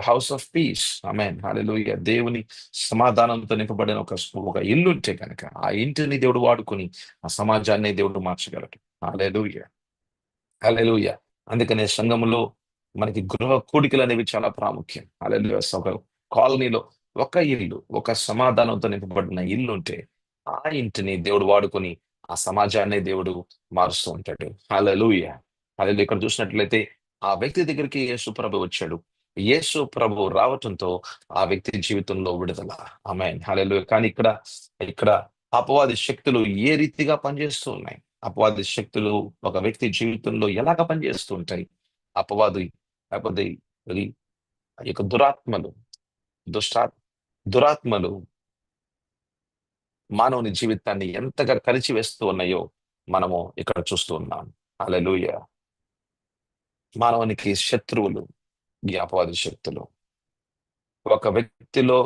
హౌస్ ఆఫ్ పీస్, ఆమేన్, హల్లెలూయా, దేవుని సమాధానంతో నింపబడిన ఒక ఇల్లు ఉంటే కనుక ఆ ఇంటిని దేవుడు వాడుకొని ఆ సమాజాన్ని దేవుడు మార్చగలడు. హల్లెలూయా, హల్లెలూయా. అందుకనే సంఘములో మనకి గృహ కూడికలు అనేవి చాలా ప్రాముఖ్యం. హల్లెలూయా. ఒక కాలనీలో ఒక ఇల్లు, ఒక సమాధానంతో నింపబడిన ఇల్లు ఉంటే ఆ ఇంటిని దేవుడు వాడుకొని ఆ సమాజాన్ని దేవుడు మారుస్తూ ఉంటాడు. హల్లెలూయా, హల్లెలూయా. ఇక్కడ చూసినట్లయితే ఆ వ్యక్తి దగ్గరికి యేసు ప్రభు వచ్చాడు. యేసు ప్రభు రావటంతో ఆ వ్యక్తి జీవితంలో విడుదల. ఆమేన్, హల్లెలూయా. కానీ ఇక్కడ అపవాది శక్తులు ఏ రీతిగా పనిచేస్తూ ఉన్నాయి? అపవాది శక్తులు ఒక వ్యక్తి జీవితంలో ఎలాగ పనిచేస్తూ ఉంటాయి? అపవాది లేకపోతే ఈ యొక్క దుష్టా దురాత్మలు మానవుని జీవితాన్ని ఎంతగా కలిచివేస్తూ ఉన్నాయో మనము ఇక్కడ చూస్తూ ఉన్నాం. హల్లెలూయా. మానవునికి శత్రువులు ఈ అపవాది శక్తులు. ఒక వ్యక్తిలో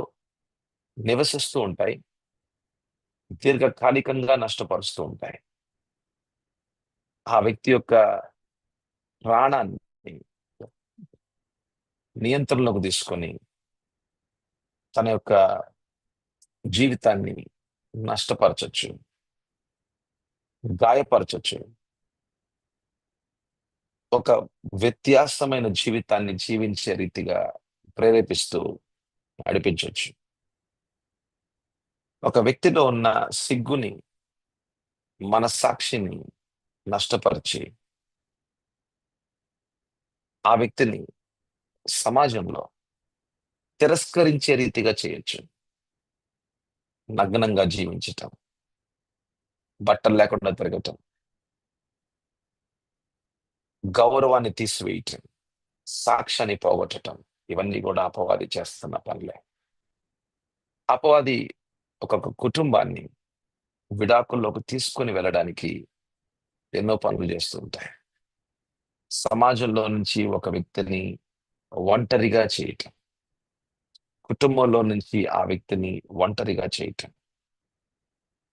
నివసిస్తూ ఉంటాయి. దీర్ఘకాలికంగా నష్టపరుస్తూ ఉంటాయి. ఆ వ్యక్తి యొక్క ప్రాణాన్ని నియంత్రణలోకి తీసుకొని తన యొక్క జీవితాన్ని నష్టపరచొచ్చు, గాయపరచొచ్చు. ఒక వ్యత్యాసమైన జీవితాన్ని జీవించే రీతిగా ప్రేరేపిస్తూ నడిపించొచ్చు. ఒక వ్యక్తిలో ఉన్న సిగ్గుని, మనస్సాక్షిని నష్టపరిచి ఆ వ్యక్తిని సమాజంలో తిరస్కరించే రీతిగా చేయొచ్చు. నగ్నంగా జీవించటం, బట్టలు లేకుండా తిరగటం, గౌరవాన్ని తీసివేయటం, సాక్ష్యాన్ని పోగొట్టటం, ఇవన్నీ కూడా అపవాది చేస్తున్న పనులే. అపవాది ఒక్కొక్క కుటుంబాన్ని విడాకుల్లోకి తీసుకొని వెళ్ళడానికి ఎన్నో పనులు చేస్తూ ఉంటాయి. సమాజంలో నుంచి ఒక వ్యక్తిని ఒంటరిగా చేయటం, కుటుంబంలో నుంచి ఆ వ్యక్తిని ఒంటరిగా చేయటం,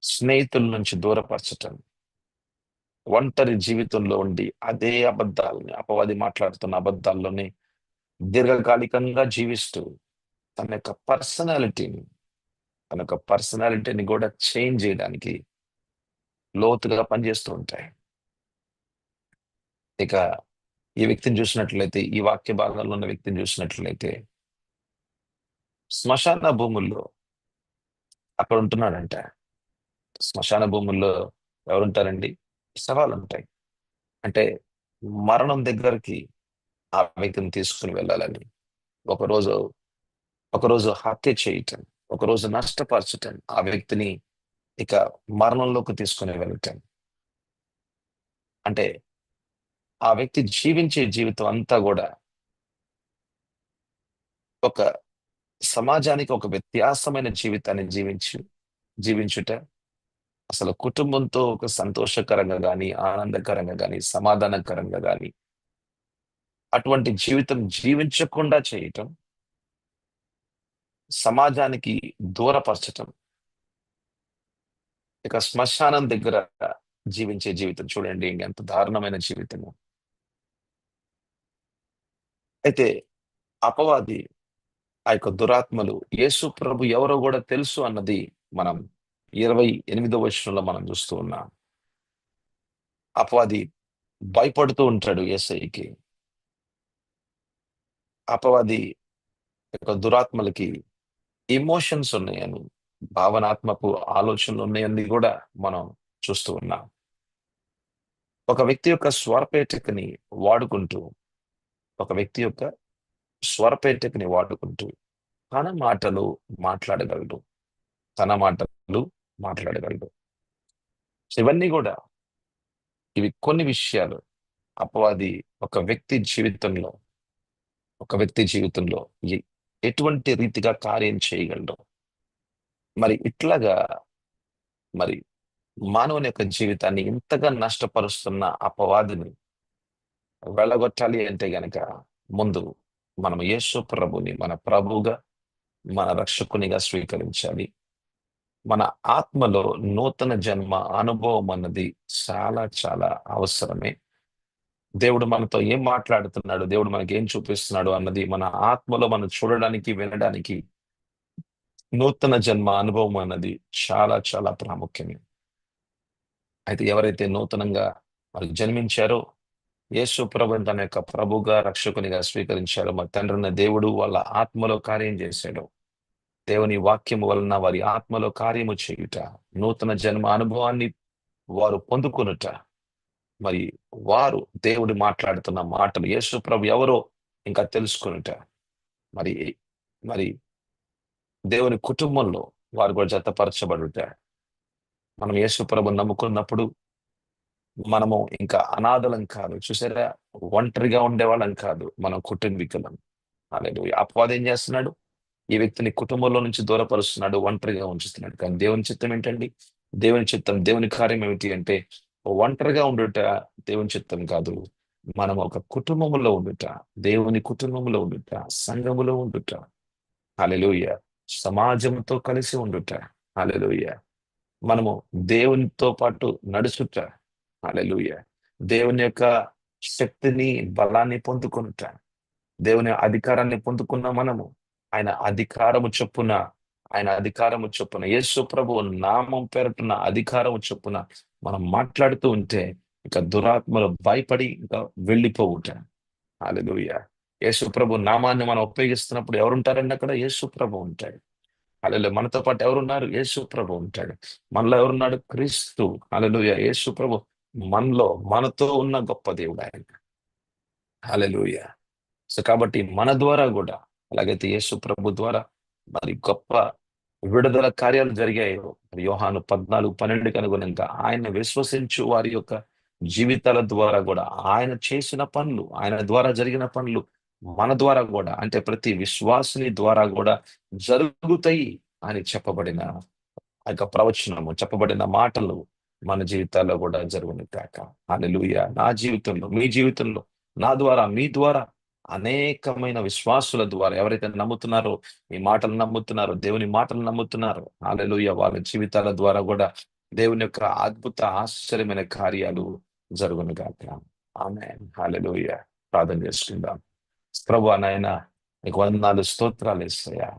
స్నేహితుల నుంచి దూరపరచటం, ఒంటరి జీవితంలో ఉండి అదే అబద్ధాలని, అపవాది మాట్లాడుతున్న అబద్ధాల్లోనే దీర్ఘకాలికంగా జీవిస్తూ తన యొక్క పర్సనాలిటీని తన యొక్క పర్సనాలిటీని కూడా చేంజ్ చేయడానికి లోతుగా పనిచేస్తూ ఉంటాయి. ఇక ఈ వ్యక్తిని చూసినట్లయితే, ఈ వాక్య భాగంలో ఉన్న వ్యక్తిని చూసినట్లయితే, శ్మశాన భూముల్లో అక్కడ ఉంటున్నాడంట. శ్మశాన భూముల్లో ఎవరుంటారండి? శవాలుంటాయి. అంటే మరణం దగ్గరికి ఆ వ్యక్తిని తీసుకొని వెళ్ళాలని. ఒకరోజు ఒకరోజు హత్య చేయటం, ఒకరోజు నష్టపరచటం, ఆ వ్యక్తిని ఇక మరణంలోకి తీసుకొని వెళ్ళటం. అంటే ఆ వ్యక్తి జీవించే జీవితం అంతా గూడా ఒక సమాజానికి ఒక వ్యత్యాసమైన జీవితాన్ని జీవించుట, అసలు కుటుంబంతో ఒక సంతోషకరంగా గాని, ఆనందకరంగా గాని, సమాధానకరంగా గాని, అటువంటి జీవితం జీవించకుండా చేయటం, సమాజానికి దూరపరచటం. ఇక శ్మశానం దగ్గర జీవించే జీవితం చూడండి ఎంత దారుణమైన జీవితము. అయితే అపవాది, ఆ యొక్క దురాత్మలు యేసు ప్రభు ఎవరో గూడా తెలుసు అన్నది మనం 28వ వచనంలో మనం చూస్తూ ఉన్నాం. అపవాది భయపడుతూ ఉంటాడు యేసయ్యకి. అపవాది యొక్క దురాత్మలకి ఎమోషన్స్ ఉన్నాయని, భావనాత్మకు ఆలోచనలు ఉన్నాయని కూడా మనం చూస్తూ ఉన్నాం. ఒక వ్యక్తి యొక్క స్వరపేటికని వాడుకుంటూ, ఒక వ్యక్తి యొక్క స్వరపేటికని వాడుకుంటూ తన మాటలు మాట్లాడగలడు. తన మాటలు మాట్లాడగలడు. ఇవన్నీ గూడా, ఇవి కొన్ని విషయాలు అపవాది ఒక వ్యక్తి జీవితంలో, ఒక వ్యక్తి జీవితంలో ఎ ఎటువంటి రీతిగా కార్యం చేయగలడు. మరి ఇట్లాగా మరి మానవుని యొక్క జీవితాన్ని ఇంతగా నష్టపరుస్తున్న అపవాదిని వెళ్ళగొట్టాలి అంటే గనక, ముందు మనం యేసు ప్రభుని మన ప్రభువుగా, మన రక్షకునిగా స్వీకరించాలి. మన ఆత్మలో నూతన జన్మ అనుభవం అన్నది చాలా చాలా అవసరమే. దేవుడు మనతో ఏం మాట్లాడుతున్నాడు, దేవుడు మనకి ఏం చూపిస్తున్నాడు అన్నది మన ఆత్మలో మనం చూడడానికి, వినడానికి నూతన జన్మ అనుభవం అన్నది చాలా చాలా ప్రాముఖ్యమే. అయితే ఎవరైతే నూతనంగా మరి జన్మించారో, యేసు ప్రభుని తన యొక్క ప్రభుగా, రక్షకునిగా స్వీకరించారో, మరి తండ్రిన దేవుడు వాళ్ళ ఆత్మలో కార్యం చేశాడు. దేవుని వాక్యము వలన వారి ఆత్మలో కార్యము చేయుట, నూతన జన్మ అనుభవాన్ని వారు పొందుకొనుట, మరి వారు దేవుడు మాట్లాడుతున్న మాటలు, యేసు ప్రభు ఎవరో ఇంకా తెలుసుకొనుట, మరి మరి దేవుని కుటుంబంలో వారు కూడా జతపరచబడుట. మనం యేసు ప్రభుని నమ్ముకున్నప్పుడు మనము ఇంకా అనాథలం కాదు. చూసారా? ఒంటరిగా ఉండేవాళ్ళం కాదు. మనం కుటుంబీకులం. హల్లెలూయా! అపవాది ఏం చేస్తున్నాడు? ఈ వ్యక్తిని కుటుంబంలో నుంచి దూరపరుస్తున్నాడు, ఒంటరిగా ఉంచుతున్నాడు. కానీ దేవుని చిత్తం ఏంటండి? దేవుని చిత్తం, దేవుని కార్యం ఏమిటి అంటే, ఒంటరిగా ఉండుట దేవుని చిత్తం కాదు. మనం ఒక కుటుంబములో ఉండుట, దేవుని కుటుంబములో ఉండుట, సంఘములో ఉండుట. హల్లెలూయా! సమాజంతో కలిసి ఉండుట. హల్లెలూయా! మనము దేవునితో పాటు నడుచుట. హల్లెలూయా! దేవుని యొక్క శక్తిని, బలాన్ని పొందుకొనుట. దేవుని అధికారాన్ని పొందుకున్న మనము ఆయన అధికారము చొప్పున యేసు ప్రభువు నామం పేరటున్న అధికారము చొప్పున మనం మాట్లాడుతూ ఉంటే, ఇక దురాత్మలు భయపడి ఇంకా వెళ్ళిపోవుట. హల్లెలూయా! యేసు ప్రభు నామాన్ని మనం ఉపయోగిస్తున్నప్పుడు ఎవరుంటారండి అక్కడ? యేసు ప్రభు ఉంటాడు. హల్లెలూయా! మనతో పాటు ఎవరున్నారు? యేసు ప్రభు ఉంటాడు. మనలో ఎవరున్నాడు? క్రీస్తు. హల్లెలూయా! యేసు ప్రభు మనలో, మనతో ఉన్న గొప్ప దేవుడు ఆయన. హల్లెలూయా! సో కాబట్టి మన ద్వారా కూడా, ఎలాగైతే యేసు ప్రభు ద్వారా మరి గొప్ప విడుదల కార్యాలు జరిగాయో, యోహాను 14:12 అనుగుణంగా ఆయన విశ్వసించు వారి యొక్క జీవితాల ద్వారా కూడా, ఆయన చేసిన పనులు, ఆయన ద్వారా జరిగిన పనులు మన ద్వారా కూడా, అంటే ప్రతి విశ్వాసుని ద్వారా కూడా జరుగుతాయి అని చెప్పబడిన ఆ యొక్క ప్రవచనము, చెప్పబడిన మాటలు మన జీవితాల్లో కూడా జరుగును గాక. హల్లెలూయా! నా జీవితంలో, మీ జీవితంలో, నా ద్వారా, మీ ద్వారా అనేకమైన విశ్వాసుల ద్వారా ఎవరైతే నమ్ముతున్నారో, ఈ మాటలు నమ్ముతున్నారో, దేవుని మాటలు నమ్ముతున్నారో, హల్లెలూయా! వాళ్ళ జీవితాల ద్వారా కూడా దేవుని యొక్క అద్భుత ఆశ్చర్యమైన కార్యాలు జరుగును గాక. ఆమేన్. హల్లెలూయా! ప్రార్థన చేసుకుందాం. ప్రభువా నాయనా, నీకు వందనాలు, స్తోత్రాలు యేసయ్యా.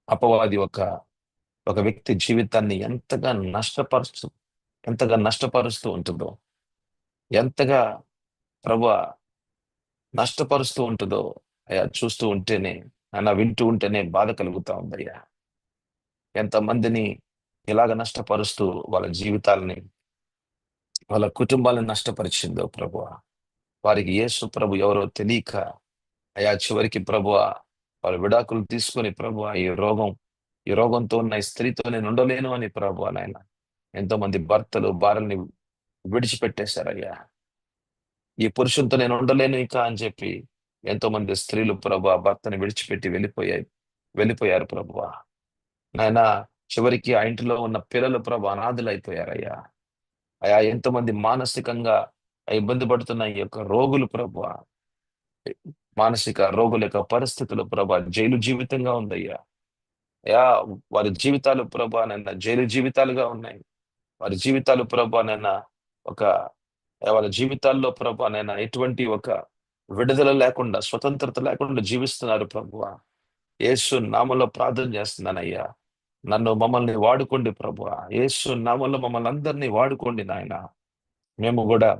అపవాది ఒక వ్యక్తి జీవితాన్ని ఎంతగా నష్టపరుచు ఎంతగా నష్టపరుస్తూ ఉంటుందో, ఎంతగా ప్రభా నష్టపరుస్తూ ఉంటుందో అయ్యా చూస్తూ ఉంటేనే, అలా వింటూ ఉంటేనే బాధ కలుగుతా ఉందయ్యా. ఎంతమందిని ఇలాగ నష్టపరుస్తూ వాళ్ళ జీవితాలని, వాళ్ళ కుటుంబాలను నష్టపరిచిందో ప్రభువా. వారికి యేసు ప్రభు ఎవరో తెలియక అయా చివరికి ప్రభువా వాళ్ళు విడాకులు తీసుకొని ప్రభువా ఈ రోగంతో ఉన్న ఈ స్త్రీతో నేను ఉండలేను అని ప్రభువా నాయన ఎంతో మంది భర్తలు భార్యల్ని విడిచిపెట్టేశారయ్యా. ఈ పురుషులతో నేను ఉండలేను ఇక అని చెప్పి ఎంతో మంది స్త్రీలు ప్రభువా భర్తని విడిచిపెట్టి వెళ్ళిపోయారు ప్రభువా. నాయన చివరికి ఆ ఇంటిలో ఉన్న పిల్లలు ప్రభు అనాథులు అయిపోయారయ్యా. అయా ఎంతో మంది మానసికంగా ఇబ్బంది పడుతున్న ఈ యొక్క రోగులు ప్రభు, మానసిక రోగుల యొక్క పరిస్థితులు ప్రభా జైలు జీవితంగా ఉందయ్యా. అయా వారి జీవితాలు ప్రభా నన్న జైలు జీవితాలుగా ఉన్నాయి. వారి జీవితాలు ప్రభా నన్న ఒక వాళ్ళ జీవితాల్లో ప్రభా నైనా ఎటువంటి ఒక విడుదల లేకుండా, స్వతంత్రత లేకుండా జీవిస్తున్నారు ప్రభువా. యేసు నామంలో ప్రార్థన చేస్తున్నానయ్యా. మమ్మల్ని వాడుకోండి ప్రభువా. యేసు నామంలో మమ్మల్ని అందరినీ వాడుకోండి నాయన. మేము కూడా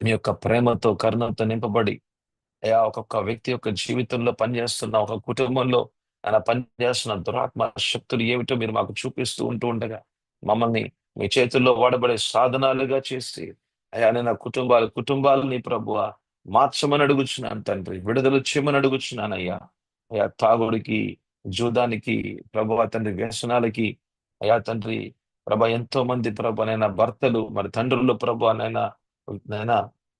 మీ యొక్క ప్రేమతో, కరుణతో నింపబడి అయా ఒక్కొక్క వ్యక్తి యొక్క జీవితంలో పనిచేస్తున్న, ఒక కుటుంబంలో ఆయన పనిచేస్తున్న దురాత్మ శక్తులు ఏమిటో మీరు మాకు చూపిస్తూ ఉండగా మమ్మల్ని మీ చేతుల్లో వాడబడే సాధనాలుగా చేసి అయా నేను కుటుంబాలని ప్రభువ మార్చమని అడుగుచున్నాను తండ్రి. విడుదల చేయమని అడుగుచున్నానయ్యా. అయా తాగుడికి, జూదానికి ప్రభువ తండ్రి, వ్యసనాలకి అయా తండ్రి ఎంతో మంది ప్రభు నైనా భర్తలు మరి తండ్రులు ప్రభు నైనా నైనా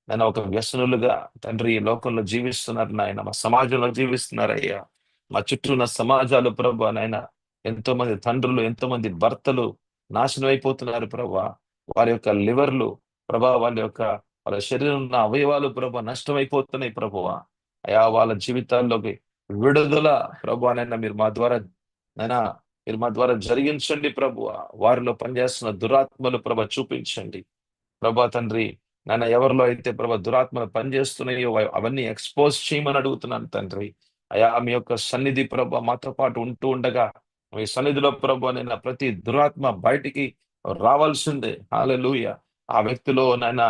నైనా ఒక వ్యసనులుగా తండ్రి ఈ లోకంలో జీవిస్తున్నారు నాయన. మా సమాజంలో జీవిస్తున్నారు అయ్యా. మా చుట్టూ ఉన్న సమాజాలు ప్రభు నాయన ఎంతో మంది తండ్రులు, ఎంతో మంది భర్తలు నాశనం అయిపోతున్నారు ప్రభా. వారి యొక్క లివర్లు ప్రభా, వాళ్ళ శరీరం ఉన్న అవయవాలు ప్రభా నష్టం అయిపోతున్నాయి ప్రభువా. అయా వాళ్ళ జీవితాల్లోకి విడుదల ప్రభు నైనా మీరు మా ద్వారా జరిగించండి ప్రభువా. వారిలో పనిచేస్తున్న దురాత్మలు ప్రభ చూపించండి ప్రభా తండ్రి. నాన్న ఎవరిలో అయితే ప్రభా దురాత్మలు పనిచేస్తున్నాయో అవన్నీ ఎక్స్పోజ్ చేయమని అడుగుతున్నాను తండ్రి. అయా మీ యొక్క సన్నిధి ప్రభ మాతో పాటు ఉంటూ ఉండగా మీ సన్నిధిలో ప్రభు నేను ప్రతి దురాత్మ బయటికి రావాల్సిందే. హల్లెలూయా. ఆ వ్యక్తిలో నాయన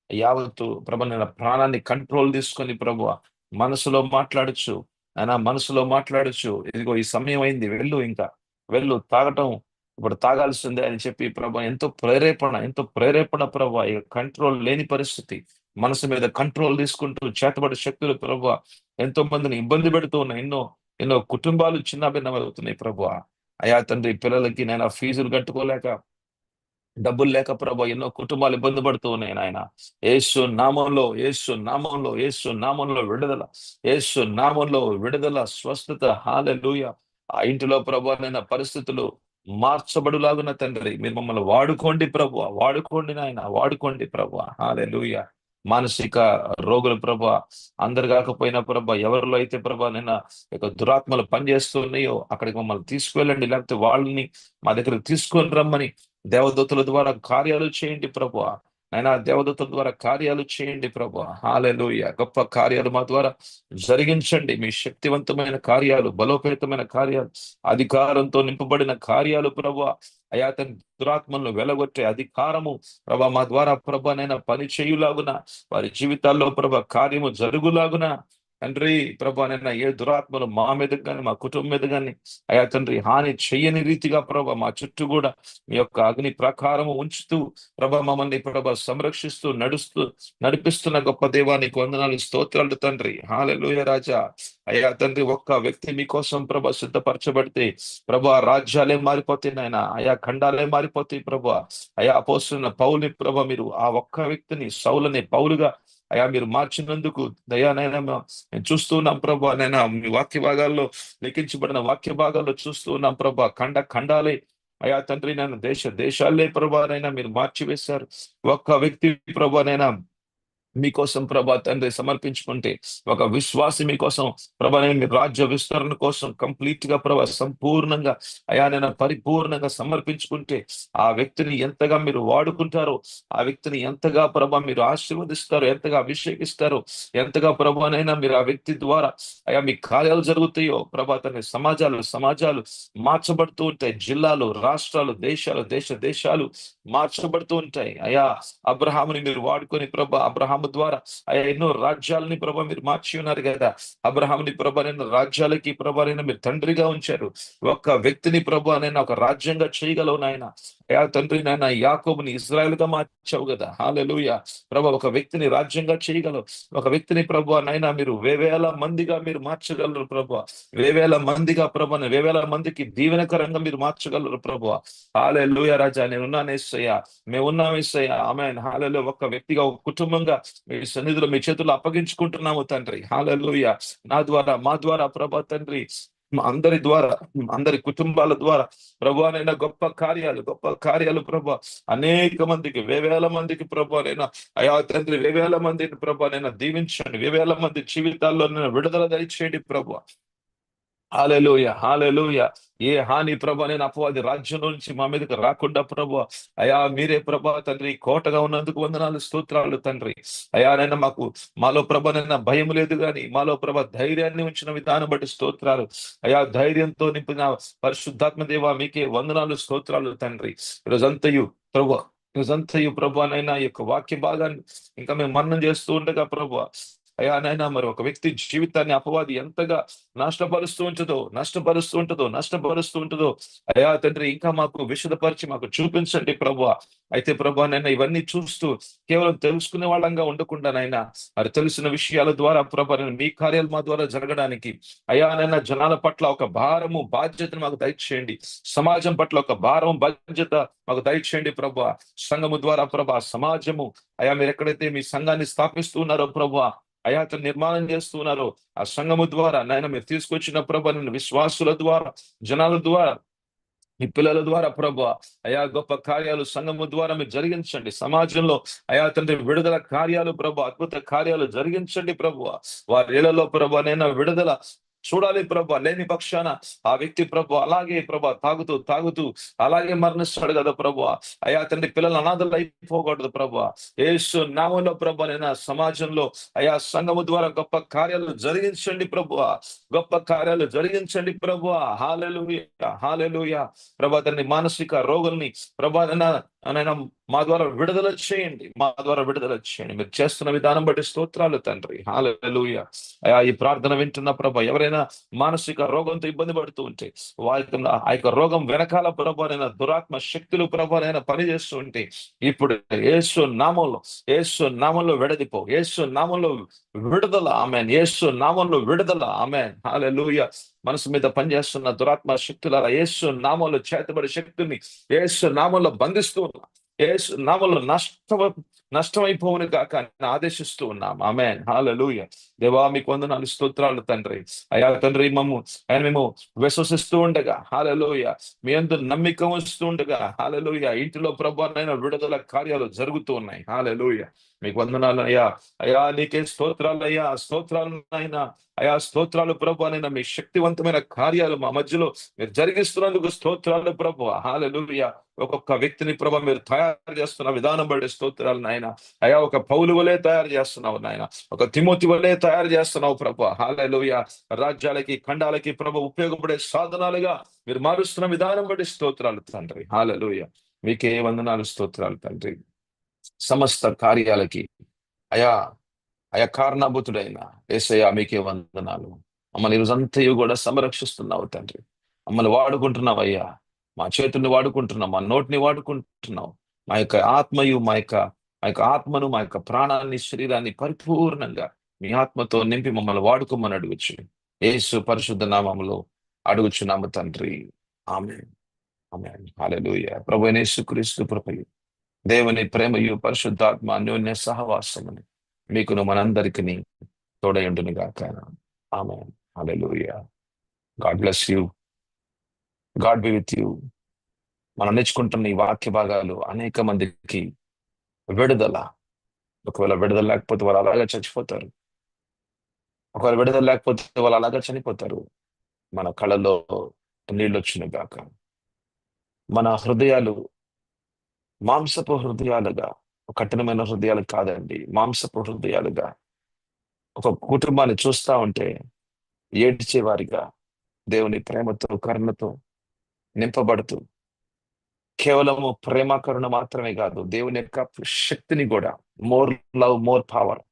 యావత్తు ప్రభ నేను ప్రాణాన్ని కంట్రోల్ తీసుకొని ప్రభు మనసులో మాట్లాడచ్చు, మనసులో మాట్లాడచ్చు. ఇదిగో ఈ సమయం అయింది, వెళ్ళు తాగటం ఇప్పుడు తాగాల్సిందే అని చెప్పి ప్రభా ఎంతో ప్రేరేపణ ప్రభా. ఇక కంట్రోల్ లేని పరిస్థితి, మనసు మీద కంట్రోల్ తీసుకుంటూ చేతబడి శక్తులు ప్రభా ఎంతో మందిని ఇబ్బంది పెడుతూ ఉన్నాయి. ఎన్నో ఎన్నో కుటుంబాలు చిన్నభిన్నమవుతున్నాయి ప్రభా. అయా తండ్రి పిల్లలకి నేను ఫీజులు కట్టుకోలేక, డబ్బులు లేక ప్రభా ఎన్నో కుటుంబాలు ఇబ్బంది పడుతూ ఉన్నాయి నాయన. యేసు నామంలో విడుదల, యేసు నామంలో విడుదల, స్వస్థత. హల్లెలూయా. ఆ ఇంటిలో ప్రభా నైనా పరిస్థితులు మార్చబడులాగున తండ్రి మీరు మమ్మల్ని వాడుకోండి ప్రభు, వాడుకోండి నాయన, వాడుకోండి ప్రభు. హల్లెలూయా. మానసిక రోగులు ప్రభా అందరు కాకపోయినా ప్రభా ఎవరిలో అయితే ప్రభా నిన్న దురాత్మలు పనిచేస్తున్నాయో అక్కడికి మమ్మల్ని తీసుకువెళ్ళండి, లేకపోతే వాళ్ళని మా దగ్గరకు తీసుకొని రమ్మని దేవదూతల ద్వారా కార్యాలు చేయండి ప్రభు. నైనా దేవదూతల ద్వారా కార్యాలు చేయండి ప్రభు. హల్లెలూయా. గొప్ప కార్యాలు మా ద్వారా జరిగించండి. మీ శక్తివంతమైన కార్యాలు, బలోపేతమైన కార్యాలు, అధికారంతో నింపబడిన కార్యాలు ప్రభు. అయా తన దురాత్మలను వెలగొట్టే అధికారము ప్రభా మా ద్వారా ప్రభా నైనా పని చేయులాగున, వారి జీవితాల్లో ప్రభా కార్యము జరుగులాగున తండ్రి. ప్రభా నైనా ఏ దురాత్మలు మా మీద కానీ మా కుటుంబం మీద కానీ అయా తండ్రి హాని చెయ్యని రీతిగా ప్రభా మా చుట్టూ కూడా మీ యొక్క అగ్ని ప్రకారము ఉంచుతూ ప్రభా మమ్మల్ని ప్రభా సంరక్షిస్తూ నడిపిస్తున్న గొప్ప దేవానికి వందనాలు, స్తోత్రాలు తండ్రి. హల్లెలూయా రాజా. అయ్యా తండ్రి ఒక్క వ్యక్తి మీకోసం ప్రభా సిద్ధపరచబడితే ప్రభా రాజ్యాలే మారిపోతాయి నాయన, అయా ఖండాలే మారిపోతాయి ప్రభా. అయా అపోస్తున్న పౌలుని ప్రభా మీరు ఆ ఒక్క వ్యక్తిని సౌలని పౌలుగా అయా మీరు మార్చినందుకు దయానైనా మేము చూస్తూ ఉన్నాం ప్రభా. నైనా మీ వాక్య భాగాల్లో లిఖించబడిన వాక్య భాగాల్లో చూస్తూ ఉన్నాం ప్రభా. ఖండాలే అయా తండ్రి నైనా దేశాలే ప్రభా నైనా మీరు మార్చివేశారు. ఒక్క వ్యక్తి ప్రభా నైనా మీకోసం ప్రభా తండ్రి సమర్పించుకుంటే, ఒక విశ్వాసి మీకోసం ప్రభా నేను మీ రాజ్య విస్తరణ కోసం కంప్లీట్ గా ప్రభా సంపూర్ణంగా అయా నేను పరిపూర్ణంగా సమర్పించుకుంటే, ఆ వ్యక్తిని ఎంతగా మీరు వాడుకుంటారో, ఆ వ్యక్తిని ఎంతగా ప్రభా మీరు ఆశీర్వదిస్తారు, ఎంతగా అభిషేకిస్తారు, ఎంతగా ప్రభానైనా మీరు ఆ వ్యక్తి ద్వారా అయా మీ కార్యాలు జరుగుతాయో ప్రభా తండ్రి సమాజాలు మార్చబడుతూ ఉంటాయి. జిల్లాలు, రాష్ట్రాలు, దేశాలు మార్చబడుతూ ఉంటాయి. అయా అబ్రహాముని మీరు వాడుకొని ప్రభా అబ్రహాము ద్వారా అయా ఎన్నో రాజ్యాలని ప్రభా మీరు మార్చి ఉన్నారు కదా. అబ్రహాముని ప్రభా నేను రాజ్యాలకి ప్రభా నేను మీరు తండ్రిగా ఉంచారు. ఒక్క వ్యక్తిని ప్రభా నేను ఒక రాజ్యంగా చేయగలవు నాయన. అయా తండ్రి నాయన యాకోబుని ఇజ్రాయెల్ గా మార్చావు కదా. హల్లెలూయా ప్రభా ఒక వ్యక్తిని రాజ్యంగా చేయగలవు. ఒక వ్యక్తిని ప్రభా నైనా మీరు వేవేల మందిగా మీరు మార్చగలరు ప్రభా. వేవేల మందిగా ప్రభా వేవేల మందికి దీవెనకరంగా మీరు మార్చగలరు ప్రభా. హల్లెలూయా రాజా నేనున్నాను యేసయ్యా, మేము ఉన్నాం యేసయ్యా. ఆమేన్ హల్లెలూయా. ఒక వ్యక్తిగా ఒక కుటుంబంగా మీ సన్నిధిలో మీ చేతుల్లో అప్పగించుకుంటున్నాము తండ్రి. హల్లెలూయా. నా ద్వారా మా ద్వారా ప్రభా తండ్రి మా అందరి ద్వారా అందరి కుటుంబాల ద్వారా ప్రభువనైనా గొప్ప కార్యాలు ప్రభా అనేక మందికి వేవేల మందికి ప్రభువనైనా అయా తండ్రి వేవేల మందిని ప్రభువనైనా దీవించండి. వేవేల మంది జీవితాల్లో విడుదల దయచేయండి ప్రభు. హల్లెలూయా. ఏ హాని ప్రభా నేను అపవాది రాజ్యం నుంచి మా మీదకి రాకుండా ప్రభు అయా మీరే ప్రభా తండ్రి కోటగా ఉన్నందుకు వందనాలు స్తోత్రాలు తండ్రి. అయా నైనా మాలో ప్రభ నైనా భయం లేదు గాని మాలో ప్రభ ధైర్యాన్ని ఉంచిన విధానం బట్టి స్తోత్రాలు. అయా ధైర్యంతో నింపిన పరిశుద్ధాత్మ దేవ మీకే వందనాలు స్తోత్రాలు తండ్రి. ఈరోజంతయు ప్రభు ఈరోజంతయు ప్రభు నైనా ఈ యొక్క వాక్య భాగాన్ని ఇంకా మేము మననం చేస్తూ ఉండగా ప్రభు అయా నైనా మరి ఒక వ్యక్తి జీవితాన్ని అపవాది ఎంతగా నష్టపరుస్తూ ఉంటుందో అయా తండ్రి ఇంకా మాకు విశదపరిచి మాకు చూపించండి ప్రభు. అయితే ప్రభు నైనా ఇవన్నీ చూస్తూ కేవలం తెలుసుకునే వాళ్ళంగా ఉండకుండా నైనా మరి తెలిసిన విషయాల ద్వారా ప్రభు మీ కార్యాలు మా ద్వారా జరగడానికి అయా నైనా జనాల పట్ల ఒక భారము బాధ్యతను మాకు దయచేయండి. సమాజం పట్ల ఒక భారం బాధ్యత మాకు దయచేయండి ప్రభు. సంఘము ద్వారా ప్రభా సమాజము అయా మీరు ఎక్కడైతే మీ సంఘాన్ని స్థాపిస్తూ ఉన్నారో ప్రభు అయా అతను నిర్మాణం చేస్తున్నారు. ఆ సంఘము ద్వారా నాయన మీరు తీసుకొచ్చిన ప్రభా విశ్వాసుల ద్వారా జనాల ద్వారా మీ పిల్లల ద్వారా ప్రభు అయా గొప్ప కార్యాలు సంఘము ద్వారా మీరు జరిగించండి. సమాజంలో అయా తండ్రి విడుదల కార్యాలు ప్రభు అద్భుత కార్యాలు జరిగించండి ప్రభు. వారి ఇళ్లలో ప్రభు నైనా విడుదల చూడాలి ప్రభు. లేని పక్షాన ఆ వ్యక్తి ప్రభు అలాగే ప్రభు తాగుతూ అలాగే మరణిస్తాడు కదా ప్రభు. అయా తండ్రి పిల్లలు అనాథలు అయిపోకూడదు ప్రభు. యేసు నామంలో ప్రభు నైనా సమాజంలో అయా సంఘము ద్వారా గొప్ప కార్యాలు జరిగించండి ప్రభు. గొప్ప కార్యాలు జరిగించండి ప్రభు. హల్లెలూయా ప్రభా తండ్రి మానసిక రోగుల్ని ప్రభా నైనా మా ద్వారా విడుదల చేయండి. మీరు చేస్తున్న విధానం బట్టి స్తోత్రాలు తండ్రి. హల్లెలూయా. అయా ఈ ప్రార్థన వింటున్న ప్రభా ఎవరైనా మానసిక రోగంతో ఇబ్బంది పడుతూ ఉంటే వారికి ఆ యొక్క రోగం వెనకాల ప్రభానైనా దురాత్మ శక్తులు ప్రభానైనా పనిచేస్తూ ఉంటే ఇప్పుడు యేసు నామంలో విడదిపో. యేసు నామంలో విడుదల ఆమేన్. యేసు నామంలో విడుదల ఆమేన్. హల్లెలూయా. మనసు మీద పనిచేస్తున్న దురాత్మ శక్తులారా యేసు నామంలో చేతబడి శక్తుల్ని యేసు నామంలో బంధిస్తూ ఉన్నా. యేసు నామంలో నష్టమైపోవును కాక ఆదేశిస్తూ ఉన్నాం. ఆమేన్. హల్లెలూయా. దేవా మీకు వందనాలు స్తోత్రాలు తండ్రి. అయా తండ్రి మేము విశ్వసిస్తూ ఉండగా హల్లెలూయా మీ యందు నమ్మిక వస్తూ ఉండగా హల్లెలూయా ఇంటిలో ప్రభువైన విడుదల కార్యాలు జరుగుతూ ఉన్నాయి. హల్లెలూయా మీకు వందనాలు అయా నీకే స్తోత్రాలు అయినా అయా స్తోత్రాలు ప్రభువైనా మీ శక్తివంతమైన కార్యాలు మా మధ్యలో మీరు జరిగిస్తున్నందుకు స్తోత్రాలు ప్రభు. హల్లెలూయా ఒక్కొక్క వ్యక్తిని ప్రభు మీరు తయారు చేస్తున్న విధానం బట్టి స్తోత్రాలు నాయన. అయా ఒక పౌలు వలే తయారు చేస్తున్నావు నాయన, ఒక తిమోతి వలే తయారు చేస్తున్నావు ప్రభు. హల్లెలూయా రాజ్యాలకి ఖండాలకి ప్రభు ఉపయోగపడే సాధనాలుగా మీరు మారుస్తున్న విధానం బట్టి స్తోత్రాలు తండ్రి. హల్లెలూయా మీకే వందనాలు స్తోత్రాలు తండ్రి. సమస్త కార్యాలకి అయా కారణభూతుడైన యేసయ్యా మీకే వందనాలు. మమ్మల్ని రోజంతయు కూడా సంరక్షిస్తున్నావు తండ్రి. మమ్మల్ని వాడుకుంటున్నావు అయ్యా. మా చేతుల్ని వాడుకుంటున్నావు, మా నోటిని వాడుకుంటున్నావు. మా యొక్క ఆత్మయు మా యొక్క ఆత్మను మా యొక్క ప్రాణాన్ని శరీరాన్ని పరిపూర్ణంగా మీ ఆత్మతో నింపి మమ్మల్ని వాడుకోమని అడుగుచు యేసు పరిశుద్ధ నామములో అడుగుచున్నాము తండ్రి. ఆమేన్. ఆమేన్. హల్లెలూయా. ప్రభువైన యేసుక్రీస్తు కృపయు దేవుని ప్రేమయు పరిశుద్ధాత్మ అన్యోన్య సహవాసముని మీకును మనందరికీ తోడయుండును గాక. Amen. Hallelujah. God bless you. God be with you. మనం నేర్చుకుంటున్న ఈ వాక్య భాగాలు అనేక మందికి విడుదల, ఒకవేళ విడుదల లేకపోతే వాళ్ళు అలాగే చచ్చిపోతారు. ఒకవేళ విడుదల లేకపోతే వాళ్ళు అలాగే చనిపోతారు. మన కళ్ళలో నీళ్ళు వచ్చిన గాక. మన హృదయాలు మాంసపు హృదయాలుగా, కఠినమైన హృదయాలు కాదండి, మాంసపు హృదయాలుగా ఒక కుటుంబాన్ని చూస్తా ఉంటే ఏడ్చేవారిగా, దేవుని ప్రేమతో కరుణతో నింపబడుతూ, కేవలము ప్రేమ కరుణ మాత్రమే కాదు, దేవుని యొక్క శక్తిని కూడా, more love more power,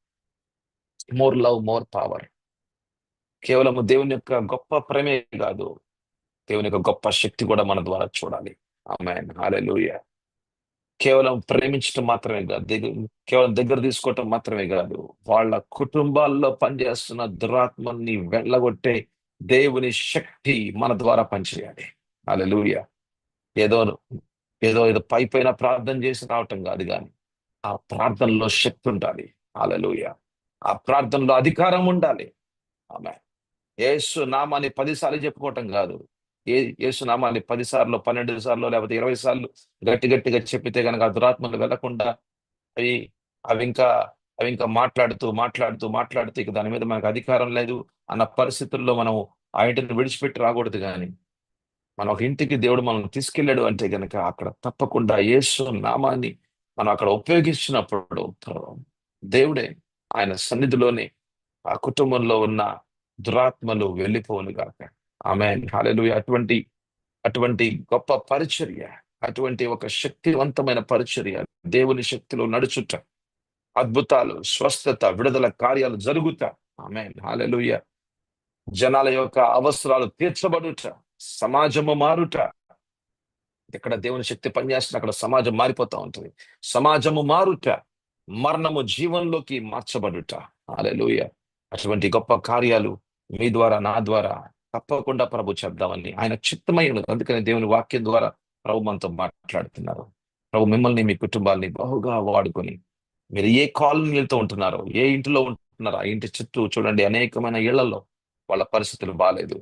more love more power, కేవలము దేవుని యొక్క గొప్ప ప్రేమే కాదు, దేవుని యొక్క గొప్ప శక్తి కూడా మన ద్వారా చూడాలి. ఆమేన్, హల్లెలూయా. కేవలం ప్రేమించడం మాత్రమే కాదు, కేవలం దగ్గర తీసుకోవటం మాత్రమే కాదు, వాళ్ళ కుటుంబాల్లో పనిచేస్తున్న దురాత్మని వెళ్ళగొట్టే దేవుని శక్తి మన ద్వారా పనిచేయాలి. హల్లెలూయా. ఏదో ఏదో ఏదో పై పైన ప్రార్థన చేసి రావటం కాదు, కానీ ఆ ప్రార్థనలో శక్తి ఉండాలి. హల్లెలూయా. ఆ ప్రార్థనలో అధికారం ఉండాలి. ఆమె యేసు నామాన్ని 10 సార్లు చెప్పుకోవటం కాదు. యేసు నామాన్ని 10 సార్లు, 12 సార్లు, లేకపోతే 20 సార్లు గట్టి గట్టిగా చెప్పితే గనక ఆ దురాత్మలు వెళ్లకుండా అవి అవి ఇంకా అవి ఇంకా మాట్లాడుతూ మాట్లాడుతూ మాట్లాడుతూ ఇక దాని మీద మనకు అధికారం లేదు అన్న పరిస్థితుల్లో మనం ఆ ఇంటిని విడిచిపెట్టి రాకూడదు. కానీ మనం ఒక ఇంటికి దేవుడు మనల్ని తీసుకెళ్ళాడు అంటే గనక అక్కడ తప్పకుండా యేసు నామాన్ని మనం అక్కడ ఉపయోగించినప్పుడు దేవుడే ఆయన సన్నిధిలోనే ఆ కుటుంబంలో ఉన్న దురాత్మలు వెళ్ళిపోవును గాక. ఆమేన్, హల్లెలూయా. అటువంటి అటువంటి గొప్ప పరిచర్య, అటువంటి ఒక శక్తివంతమైన పరిచర్య, దేవుని శక్తిలో నడుచుట, అద్భుతాలు, స్వస్థత, విడుదల కార్యాలు జరుగుట. ఆమేన్, హల్లెలూయా. జనాల యొక్క అవసరాలు తీర్చబడుట, సమాజము మారుట. ఎక్కడ దేవుని శక్తి పనిచేస్తున్న అక్కడ సమాజం మారిపోతా ఉంటుంది. సమాజము మారుట, మరణము జీవంలోకి మార్చబడుట. హల్లెలూయా. అటువంటి గొప్ప కార్యాలు మీ ద్వారా, నా ద్వారా తప్పకుండా ప్రభు చేద్దామని ఆయన చిత్తమై ఉన్నది. అందుకని దేవుని వాక్యం ద్వారా ప్రభు మనతో మాట్లాడుతున్నారు. ప్రభు మిమ్మల్ని, మీ కుటుంబాన్ని బహుగా వాడుకొని మీరు ఏ కాలనీలతో ఉంటున్నారో, ఏ ఇంటిలో ఉంటున్నారో ఆ ఇంటి చుట్టూ చూడండి, అనేకమైన ఇళ్లలో వాళ్ళ పరిస్థితులు బాలేదు.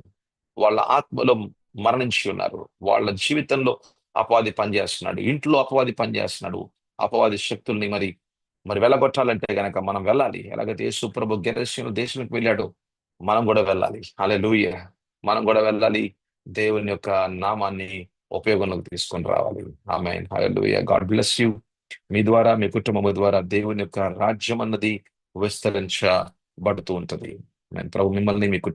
వాళ్ళ ఆత్మలో మరణించి ఉన్నారు. వాళ్ళ జీవితంలో అపవాది పనిచేస్తున్నాడు. ఇంట్లో అపవాది పనిచేస్తున్నాడు. అపవాది శక్తుల్ని మరి మరి వెళ్ళగొట్టాలంటే గనక మనం వెళ్ళాలి. ఎలాగైతే యేసు ప్రభు గెరసేను దేశానికి వెళ్ళాడో మనం కూడా వెళ్ళాలి. హల్లెలూయా. మనం కూడా వెళ్ళాలి. దేవుని యొక్క నామాన్ని ఉపయోగంలోకి తీసుకొని రావాలి. Amen, hallelujah. God bless you. మీ ద్వారా, మీ కుటుంబం ద్వారా దేవుని యొక్క రాజ్యం అన్నది విస్తరించబడుతూ ఉంటది. ప్రభు మిమ్మల్ని, మీ